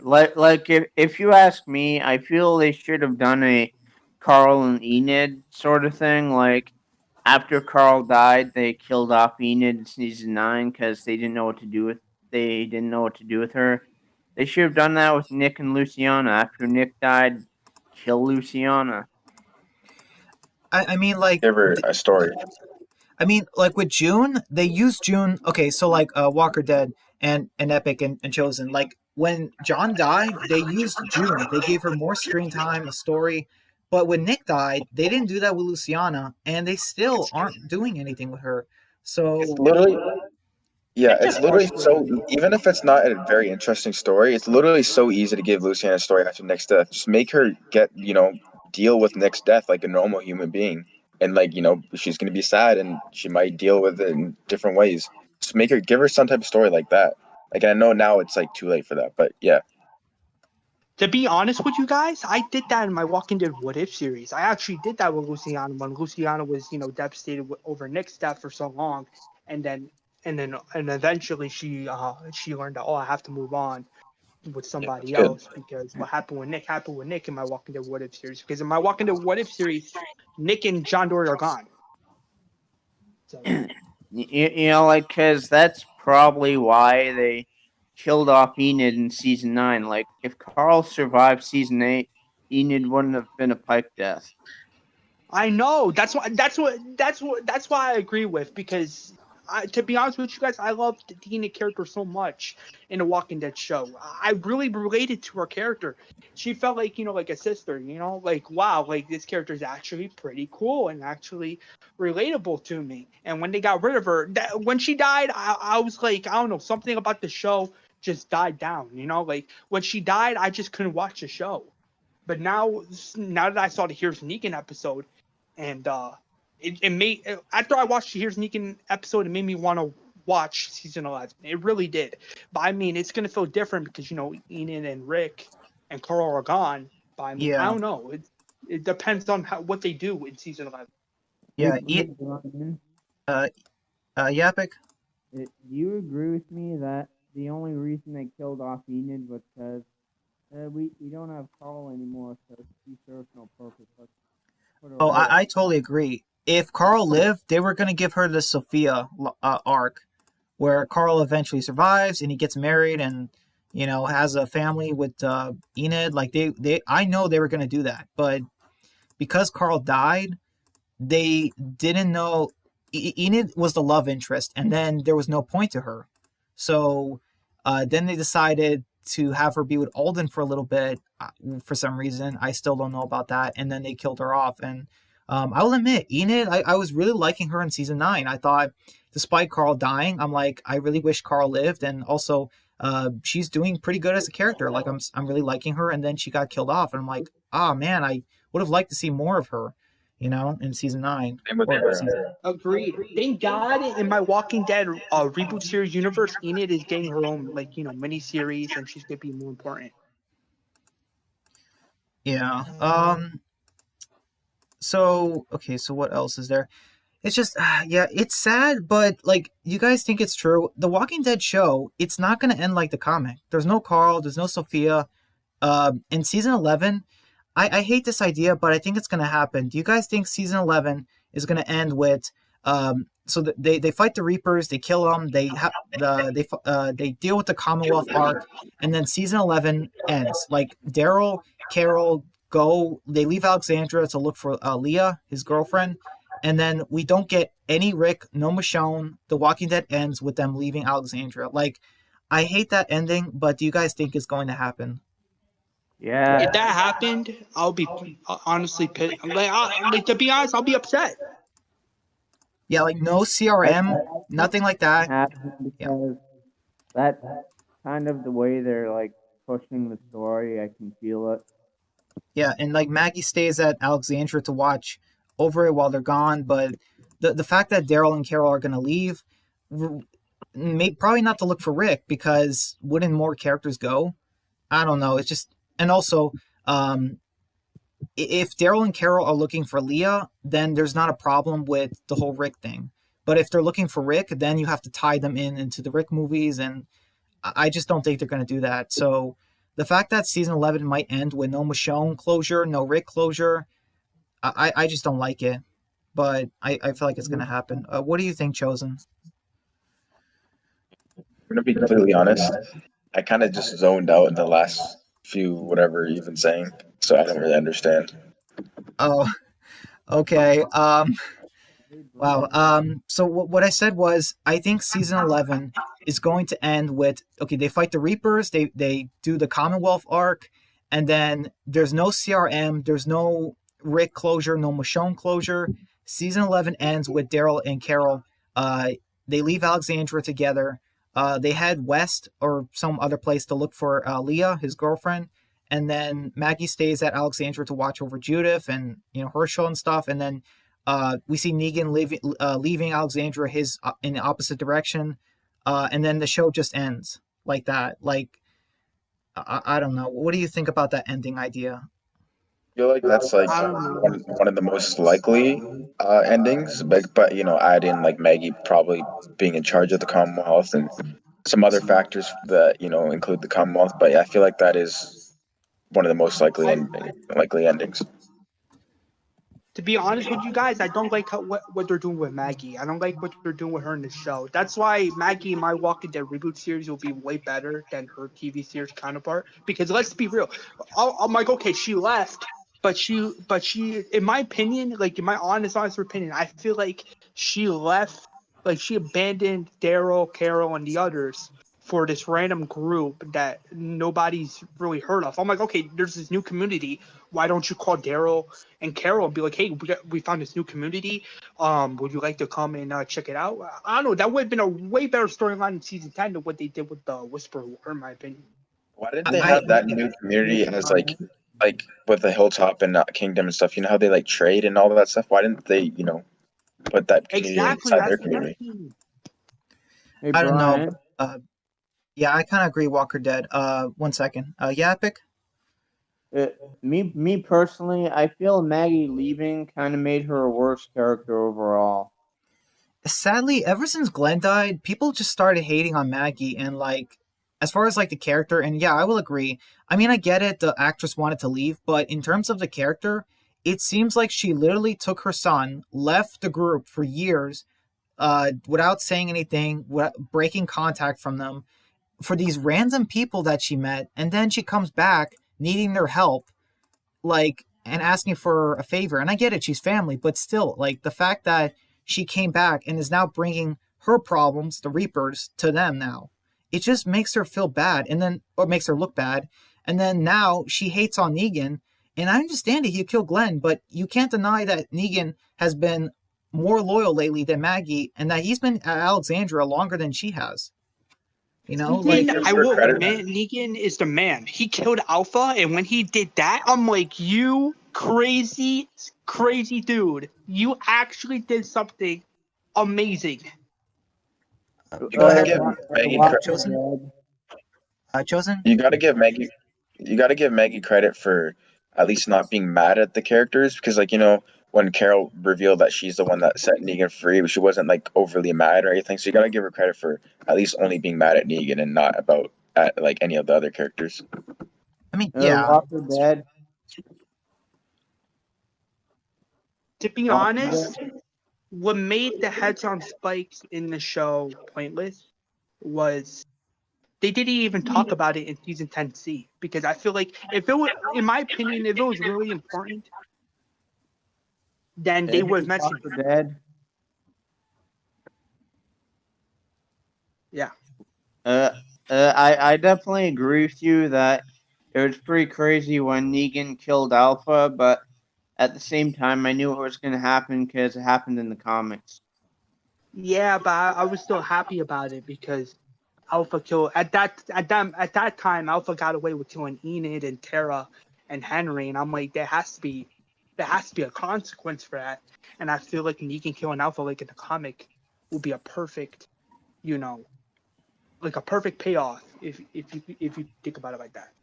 Like if you ask me, I feel they should have done a Carl and Enid sort of thing. Like after Carl died, they killed off Enid in season 9 because they didn't know what to do with her. They should have done that with Nick and Luciana. After Nick died, kill Luciana. I mean, like, Give her a story. I mean, like with June, they used June. Okay, so like Walker Dead and Epic and Chosen. Like when John died, they used June. They gave her more screen time, a story. But when Nick died, they didn't do that with Luciana, and they still aren't doing anything with her. It's So literally Yeah, It's it's just literally so frustrating. even if it's not a very interesting story, it's literally so easy to give Luciana a story after Nick's death. Just make her deal with Nick's death like a normal human being. And like, she's gonna be sad and she might deal with it in different ways. Just give her some type of story like that. Like I know now it's like too late for that, but yeah. To be honest with you guys, I did that in my Walking Dead What If series. I actually did that with Luciana when Luciana was, devastated over Nick's death for so long, and eventually she learned that, oh, I have to move on with Yeah, that's somebody good. else because what happened with Nick happened with Nick in my Walking Dead What If series. Because in my Walking Dead What If series, Nick and John Dory are gone. So Because that's probably why they killed off Enid in season 9. Like, if Carl survived season 8, Enid wouldn't have been a pike death. I know that's why I agree with because to be honest with you guys, I loved the Enid character so much in the Walking Dead show. I really related to her character. She felt like like a sister. Like wow, like this character is actually pretty cool and actually relatable to me. And when they got rid of her, when she died, I was like, I don't know, something about the show just died down. Like when she died, I just couldn't watch the show. But now that I saw the Here's Negan episode, and it made after I watched the Here's Negan episode, it made me want to watch season 11. It really did. But I mean, it's gonna feel different because Enid and Rick and Carl are gone. But I mean, I Yeah, don't know. It depends on what they do in season 11. yeah, Hey, Brian, uh, Yapik. do you agree with me that the only reason they killed off Enid was because we don't have Carl anymore, so she serves no purpose. Let's put her Oh, away. I totally agree. If Carl lived, they were gonna give her the Sophia arc, where Carl eventually survives and he gets married and has a family with Enid. Like I know they were gonna do that, but because Carl died, they didn't know. Enid was the love interest, and then there was no point to her. So then they decided to have her be with Alden for a little bit for some reason. I still don't know about that. And then they killed her off. And I will admit, Enid, I was really liking her in season 9. I thought, despite Carl dying, I'm like, I really wish Carl lived. And also, she's doing pretty good as a character. Like, I'm really liking her. And then she got killed off. And I'm like, ah, man, I would have liked to see more of her, in season 9. Same with Or her. season, Agreed. Thank God in my Walking Dead reboot series universe, Enid is getting her own mini series, and she's gonna be more important. yeah. So okay, so what else is there? It's just yeah, it's sad, but like you guys think it's true. The Walking Dead show, it's not gonna end like the comic. There's no Carl, there's no Sophia. In season 11, I hate this idea, but I think it's gonna happen. Do you guys think season 11 is gonna end with so they fight the Reapers, they kill them, they deal with the Commonwealth arc, and then season 11 ends. Like Daryl, Carol they leave Alexandria to look for Leah, his girlfriend, and then we don't get any Rick, no Michonne. The Walking Dead ends with them leaving Alexandria. Like, I hate that ending, but do you guys think it's going to happen? Yeah. If that happened, I'll be honestly pissed. Like to be honest, I'll be upset. Yeah, like no CRM, nothing like that. Happen because that's kind of the way they're like pushing the story. I can feel it. Yeah, and like Maggie stays at Alexandria to watch over it while they're gone, but the fact that Daryl and Carol are going to leave, probably not to look for Rick, because wouldn't more characters go? I don't know. It's just, and also, if Daryl and Carol are looking for Leah, then there's not a problem with the whole Rick thing. But if they're looking for Rick, then you have to tie them into the Rick movies, and I just don't think they're going to do that. So the fact that season 11 might end with no Michonne closure, no Rick closure, I just don't like it. But I feel like it's going to happen. What do you think, Chosen? I'm gonna be completely honest. I kind of just zoned out in the last few whatever you've been saying, so I don't really understand. Oh, okay. Wow. So what I said was, I think season 11 is going to end with, okay, they fight the Reapers, they do the Commonwealth arc, and then there's no CRM, there's no Rick closure, no Michonne closure. Season 11 ends with Daryl and Carol. They leave Alexandria together. They head west or some other place to look for Leah, his girlfriend, and then Maggie stays at Alexandria to watch over Judith and Herschel and stuff, and then we see Negan leaving Alexandria in the opposite direction, and then the show just ends like that. Like, I don't know. What do you think about that ending idea? I feel like that's like I don't know. one of the most likely endings, but add in like Maggie probably being in charge of the Commonwealth and some other factors that include the Commonwealth. But yeah, I feel like that is one of the most likely endings. To be honest with you guys, I don't like what they're doing with Maggie. I don't like what they're doing with her in the show. That's why Maggie in my Walking Dead reboot series will be way better than her TV series counterpart. Because let's be real, I'm like, okay, she left, but she, in my opinion, like in my honest opinion, I feel like she left, like she abandoned Daryl, Carol, and the others for this random group that nobody's really heard of. I'm like, okay, there's this new community. Why don't you call Daryl and Carol and be like, hey, we found this new community. Would you like to come and check it out? I don't know. That would have been a way better storyline in season 10 than what they did with the Whisper War, in my opinion. Why didn't they have that new community as like with the Hilltop and Kingdom and stuff? You know how they like trade and all that stuff. Why didn't they put that community Exactly. inside their That's the community? thing. Hey, I don't know. Brian. Yeah, I kind of agree. Walker Dead. 1 second. Yeah, Epic. Uh, me personally, I feel Maggie leaving kind of made her a worse character overall. Sadly, ever since Glenn died, people just started hating on Maggie and like as far as like the character, and yeah, I will agree. I mean, I get it, the actress wanted to leave, but in terms of the character, it seems like she literally took her son, left the group for years, without saying anything, breaking contact from them for these random people that she met, and then she comes back needing their help, like, and asking for a favor. And I get it, she's family, but still, like, the fact that she came back and is now bringing her problems, the Reapers, to them now, it just makes her feel bad, and then, or makes her look bad. And then now she hates on Negan. And I understand that he killed Glenn, but you can't deny that Negan has been more loyal lately than Maggie, and that he's been at Alexandria longer than she has. You know, like, Negan, I will admit, Negan is the man. He killed Alpha, and when he did that, I'm like, you crazy, crazy dude. You actually did something amazing. You gotta give Maggie credit. Chosen. Chosen. You gotta give Maggie. You gotta give Maggie credit for at least not being mad at the characters, because like when Carol revealed that she's the one that set Negan free, she wasn't like overly mad or anything. So you gotta give her credit for at least only being mad at Negan and not about at like any of the other characters. I mean, yeah. Walker Dead. To be honest, what made the heads on spikes in the show pointless was they didn't even talk about it in season 10C, because I feel like if it was, in my opinion, if it was really important, then they would have mentioned it. Dead. Yeah. I definitely agree with you that it was pretty crazy when Negan killed Alpha, but at the same time, I knew it was going to happen because it happened in the comics. Yeah, but I was still happy about it because Alpha killed at that time. Alpha got away with killing Enid and Tara and Henry, and I'm like, there has to be a consequence for that. And I feel like Negan killing Alpha, like in the comic, would be a perfect, like a perfect payoff if you think about it like that.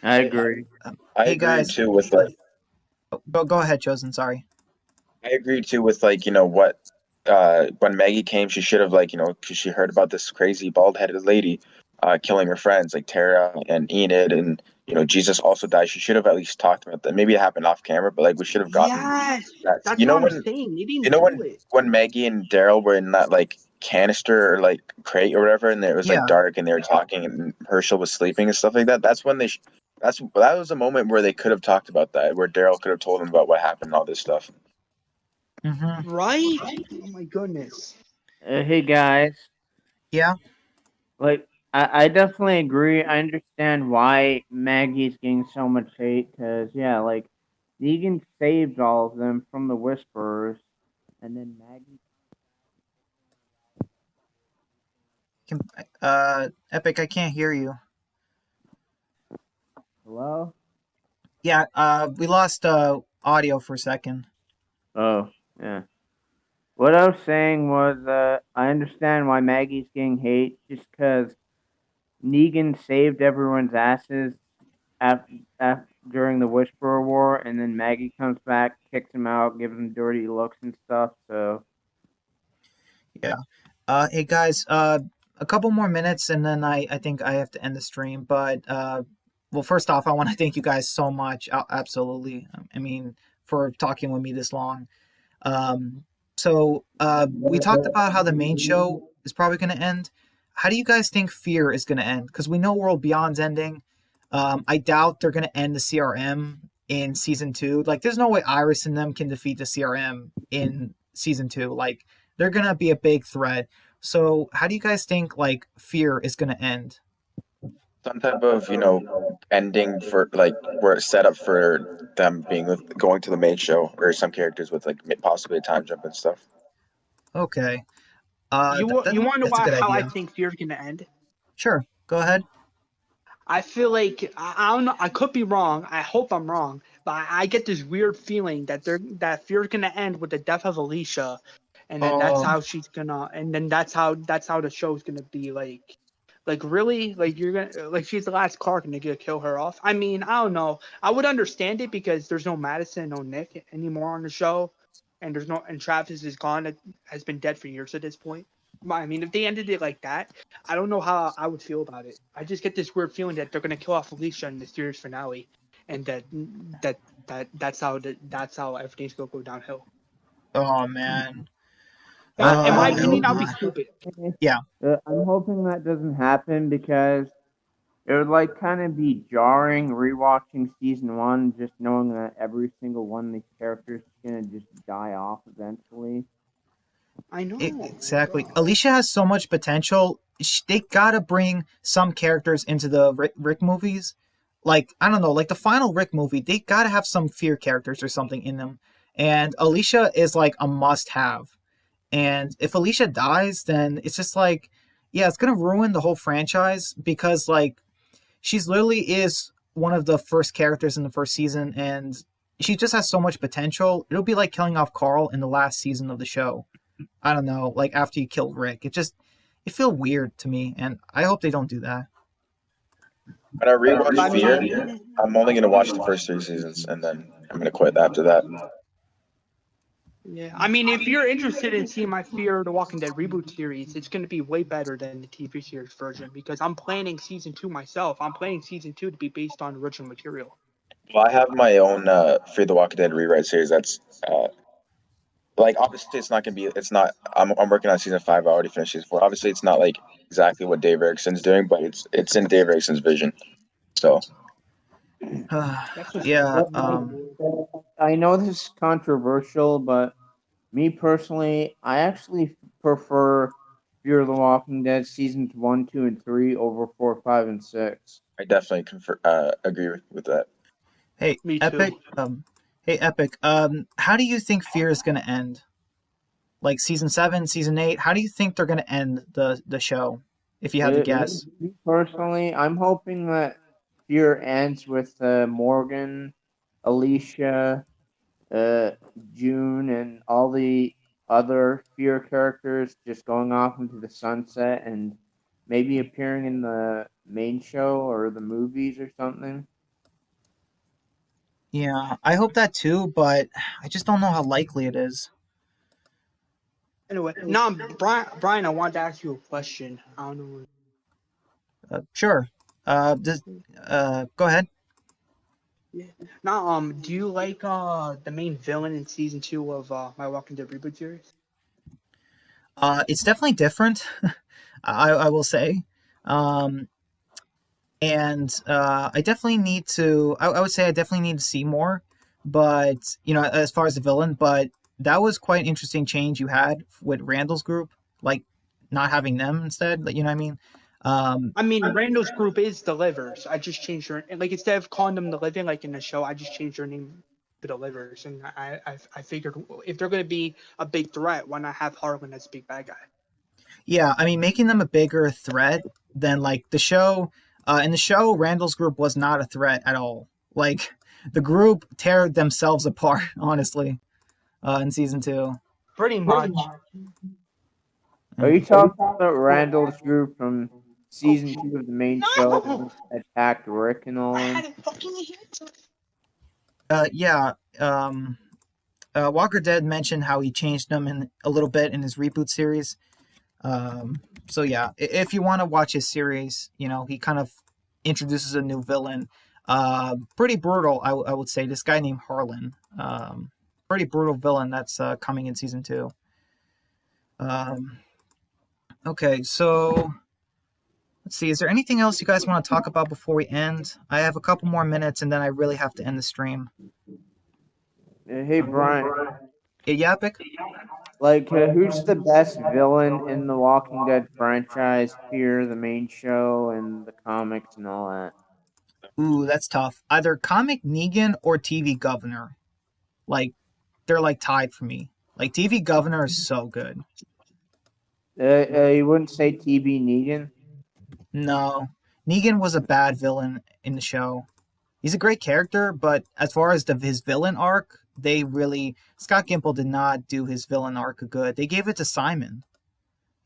I agree. I Hey, agree guys. too with like. Go ahead, Chosen. Sorry. I agree too with like what when Maggie came, she should have like because she heard about this crazy bald-headed lady killing her friends like Tara and Enid, and Jesus also died. She should have at least talked about that. Maybe it happened off camera, but like we should have gotten Yes, that. that's what I'm saying. They didn't do it. When Maggie and Daryl were in that like canister or like crate or whatever, and it was like dark and they were talking, and Herschel was sleeping and stuff like that. That's when that was a moment where they could have talked about that, where Daryl could have told him about what happened and all this stuff. Mm-hmm. Right? Oh my goodness. Hey guys. Yeah. Like I definitely agree. I understand why Maggie's getting so much hate because like Negan saved all of them from the Whisperers, and then Maggie. Epic, I can't hear you. Hello? Yeah, we lost audio for a second. Oh, yeah. What I was saying was, I understand why Maggie's getting hate just because Negan saved everyone's asses during the Whisperer War, and then Maggie comes back, kicks him out, gives him dirty looks and stuff. So, yeah. Hey guys, a couple more minutes, and then I think I have to end the stream. But well, first off, I want to thank you guys so much. Absolutely. I mean, for talking with me this long. So we talked about how the main show is probably going to end. How do you guys think Fear is going to end? Because we know World Beyond's ending. I doubt they're going to end the CRM in season 2. Like, there's no way Iris and them can defeat the CRM in season 2. Like, they're going to be a big threat. So how do you guys think, like, Fear is going to end? Some type of, ending for, like, where it's set up for them going to the main show, or some characters with, like, possibly a time jump and stuff. Okay. You want to know how I idea. think Fear's going to end? Sure. Go ahead. I feel like, I don't know, I could be wrong. I hope I'm wrong. But I get this weird feeling that Fear's going to end with the death of Alicia. and then that's Oh, how she's gonna, and then that's how the show's gonna be like really, like you're gonna, like she's the last card and they're gonna kill her off. I mean, I don't know. I would understand it because there's no Madison, no Nick anymore on the show, and there's no, and Travis is gone, has been dead for years at this point. But, I mean, if they ended it like that, I don't know how I would feel about it. I just get this weird feeling that they're gonna kill off Alicia in the series finale, and that's how everything's gonna go downhill. oh man. In my I opinion, hope I'll be Uh, stupid. yeah. I'm hoping that doesn't happen because it would like kind of be jarring rewatching season one, just knowing that every single one of these characters is gonna just die off eventually. I know. Exactly. God. Alicia has so much potential. They gotta bring some characters into the Rick movies. Like, I don't know, like the final Rick movie, they gotta have some fear characters or something in them. And Alicia is like a must have. And if Alicia dies, then it's just like, yeah, it's gonna ruin the whole franchise because like she's literally is one of the first characters in the first season and she just has so much potential. It'll be like killing off Carl in the last season of the show. I don't know, like after you killed Rick. It feels weird to me, and I hope they don't do that. When I rewatch I Fear, mean, I'm only gonna watch the first 3 seasons and then I'm gonna quit after that. yeah. I mean, if you're interested in seeing my Fear the Walking Dead reboot series, it's going to be way better than the TV series version because I'm planning season two myself. I'm planning season two to be based on original material. Well, I have my own Fear the Walking Dead rewrite series. That's like obviously it's not gonna be. It's not. I'm working on season 5. I already finished season 4. Obviously, it's not like exactly what Dave Erickson's doing, but it's in Dave Erickson's vision. So That's what's Yeah, But like, I know this is controversial, but me personally, I actually prefer Fear the Walking Dead seasons 1, 2, and 3 over 4, 5, and 6. I definitely agree with that. hey, me Epic. too. Hey, Epic. How do you think Fear is gonna end? Like season 7, season 8. How do you think they're gonna end the show? If you had to guess. Me personally, I'm hoping that Fear ends with Morgan, Alicia, uh, June, and all the other Fear characters just going off into the sunset and maybe appearing in the main show or the movies or something. Yeah, I hope that too, but I just don't know how likely it is. Anyway, now, Brian, I wanted to ask you a question. I don't know. Sure. Go ahead. Yeah. Now, do you like the main villain in season two of My Walking Dead reboot series? It's definitely different. I will say. Um, and I definitely need to. I would say I definitely need to see more. But as far as the villain, but that was quite an interesting change you had with Randall's group, like not having them instead. Like, you know what I mean? I mean, Randall's group is the Livers. I just changed her, like instead of calling them the Living, like in the show, I just changed her name to the Livers, and I figured if they're gonna be a big threat, why not have Harlan as a big bad guy? Yeah, I mean, making them a bigger threat than like the show. In the show, Randall's group was not a threat at all. Like the group tear themselves apart, honestly, in season 2. Pretty much. Are you talking about Randall's group from season 2 of the main show No! that attacked Rick and all I them? had a fucking hit. Yeah. Walker Dead mentioned how he changed them in a little bit in his reboot series. So yeah, if you want to watch his series, he kind of introduces a new villain. Pretty brutal, I would say. This guy named Harlan. Pretty brutal villain that's coming in season 2. Okay, so let's see. Is there anything else you guys want to talk about before we end? I have a couple more minutes, and then I really have to end the stream. Hey, Brian. Yeah, Epic? Like, who's the best villain in the Walking Dead franchise? Here, the main show, and the comics, and all that. Ooh, that's tough. Either comic Negan or TV Governor. Like, they're like tied for me. Like, TV Governor is so good. You wouldn't say TB Negan? No, Negan was a bad villain in the show. He's a great character, but as far as his villain arc, Scott Gimple did not do his villain arc good. They gave it to Simon.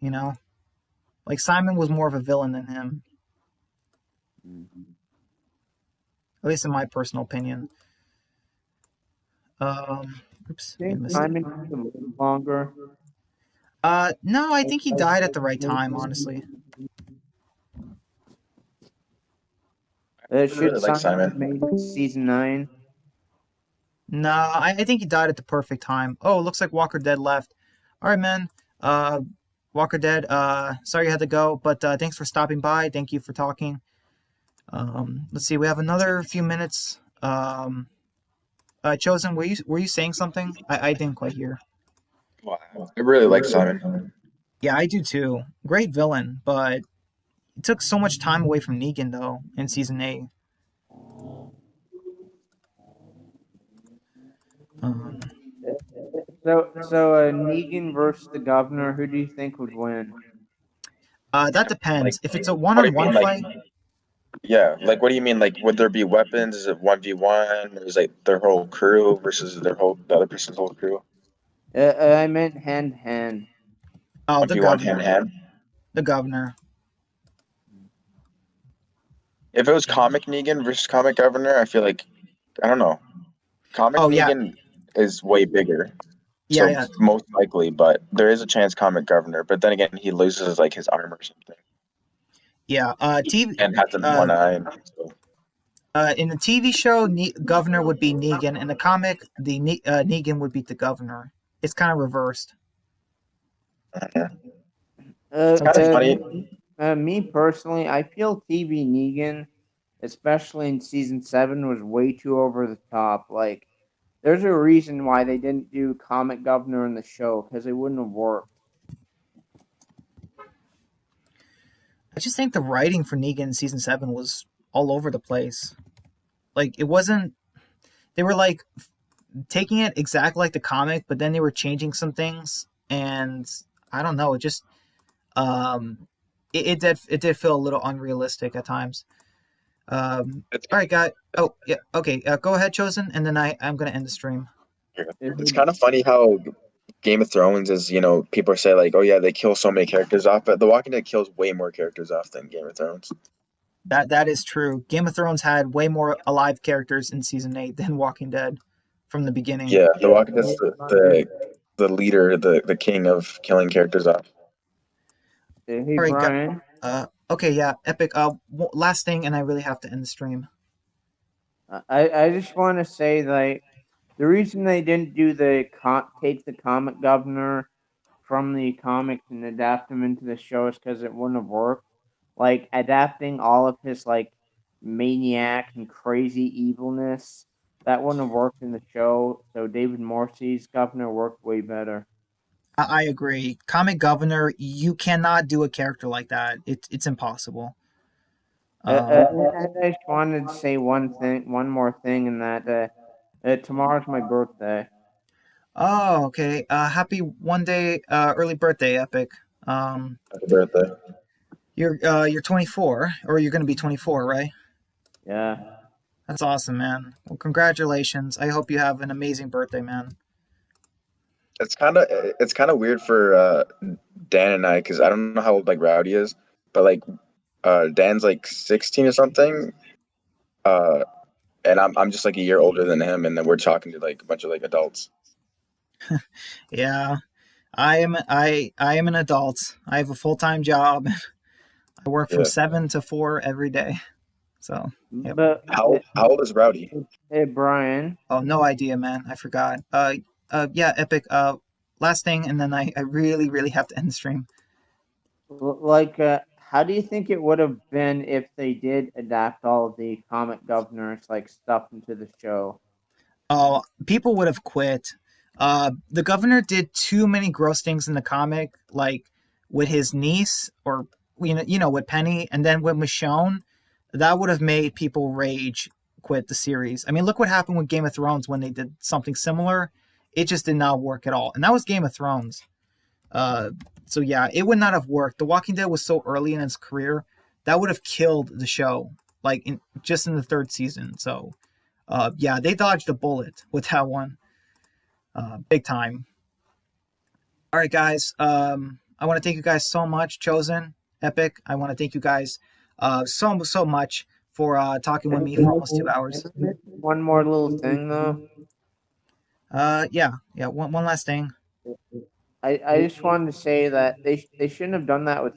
You know, like Simon was more of a villain than him, at least in my personal opinion. Oops, I Think missed it. Simon needs to live longer. No, I think he died at the right time. Honestly, Should really like Simon have Simon. made season 9? no, I think he died at the perfect time. Oh, it looks like Walker Dead left. All right, man. Walker Dead. Sorry you had to go, but thanks for stopping by. Thank you for talking. Let's see. We have another few minutes. Chosen, were you saying something? I didn't quite hear. Wow. I really like Simon. Yeah, I do too. Great villain, but it took so much time away from Negan though in season 8. Um, So Negan versus the governor, who do you think would win? that depends. If it's a What do you one-on-one mean, fight, yeah, like what do you mean? Like, would there be weapons? Is it 1v1? Or is like their whole crew versus the other person's whole crew? I meant hand to hand. oh, the 1v1 hand governor, to hand. the governor. If it was comic Negan versus comic Governor, I feel like I don't know. Comic Oh yeah, Negan is way bigger, yeah, so yeah. most likely, but there is a chance comic Governor. But then again, he loses like his arm or something, Yeah, TV. and has an one eye. So. In the TV show, Governor would be Negan. In the comic, Negan would beat the Governor. It's kind of reversed. It's kind of funny. Me personally, I feel TV Negan, especially in season 7, was way too over the top. Like, there's a reason why they didn't do Comic Governor in the show, because it wouldn't have worked. I just think the writing for Negan in season 7 was all over the place. Like, it wasn't. They were like taking it exactly like the comic, but then they were changing some things, and I don't know. It just it did feel a little unrealistic at times. All right, guy. Oh yeah, okay. Go ahead, Chosen, and then I'm gonna end the stream. It's kind of funny how Game of Thrones is, people say like, oh yeah, they kill so many characters off, but The Walking Dead kills way more characters off than Game of Thrones. That is true. Game of Thrones had way more alive characters in season 8 than Walking Dead from the beginning. Yeah, The Walking Dead's the leader, the king of killing characters off. Hey, All right, Brian. Okay, yeah, Epic. Last thing, and I really have to end the stream. I just want to say, like, the reason they didn't do take the Comic Governor from the comics and adapt him into the show is because it wouldn't have worked. Like, adapting all of his, like, maniac and crazy evilness, that wouldn't have worked in the show. So David Morse's Governor worked way better. I agree. Comic Governor, you cannot do a character like that. It's impossible. I just wanted to say one more thing, in that tomorrow's my birthday. Oh, okay. Happy one day early birthday, Epic. Happy birthday. You're 24, or you're gonna be 24, right? Yeah. That's awesome, man. Well, congratulations. I hope you have an amazing birthday, man. It's kind of weird for Dan and I, because I don't know how old like Rowdy is, but like Dan's like 16 or something, and I'm just like a year older than him, and then we're talking to like a bunch of like adults. Yeah, I am an adult. I have a full-time job. I work from 7 to 4 every day. So, yep. But how old is Rowdy? Hey, Brian. Oh, no idea, man. I forgot. Yeah, Epic. Last thing, and then I really, really have to end the stream. Like, how do you think it would have been if they did adapt all of the Comic Governors, like, stuff into the show? Oh, people would have quit. The governor did too many gross things in the comic, like with his niece, or with Penny, and then with Michonne. That would have made people rage quit the series. I mean, look what happened with Game of Thrones when they did something similar. It just did not work at all, and that was Game of Thrones. So yeah, it would not have worked. The Walking Dead was so early in its career that would have killed the show, like just in the 3rd season. So, yeah, they dodged a bullet with that one. big time. All right, guys. I want to thank you guys so much, Chosen, Epic. I want to thank you guys so much for talking with me for almost 2 hours. One more little thing though. Yeah. One last thing. I just wanted to say that they shouldn't have done that with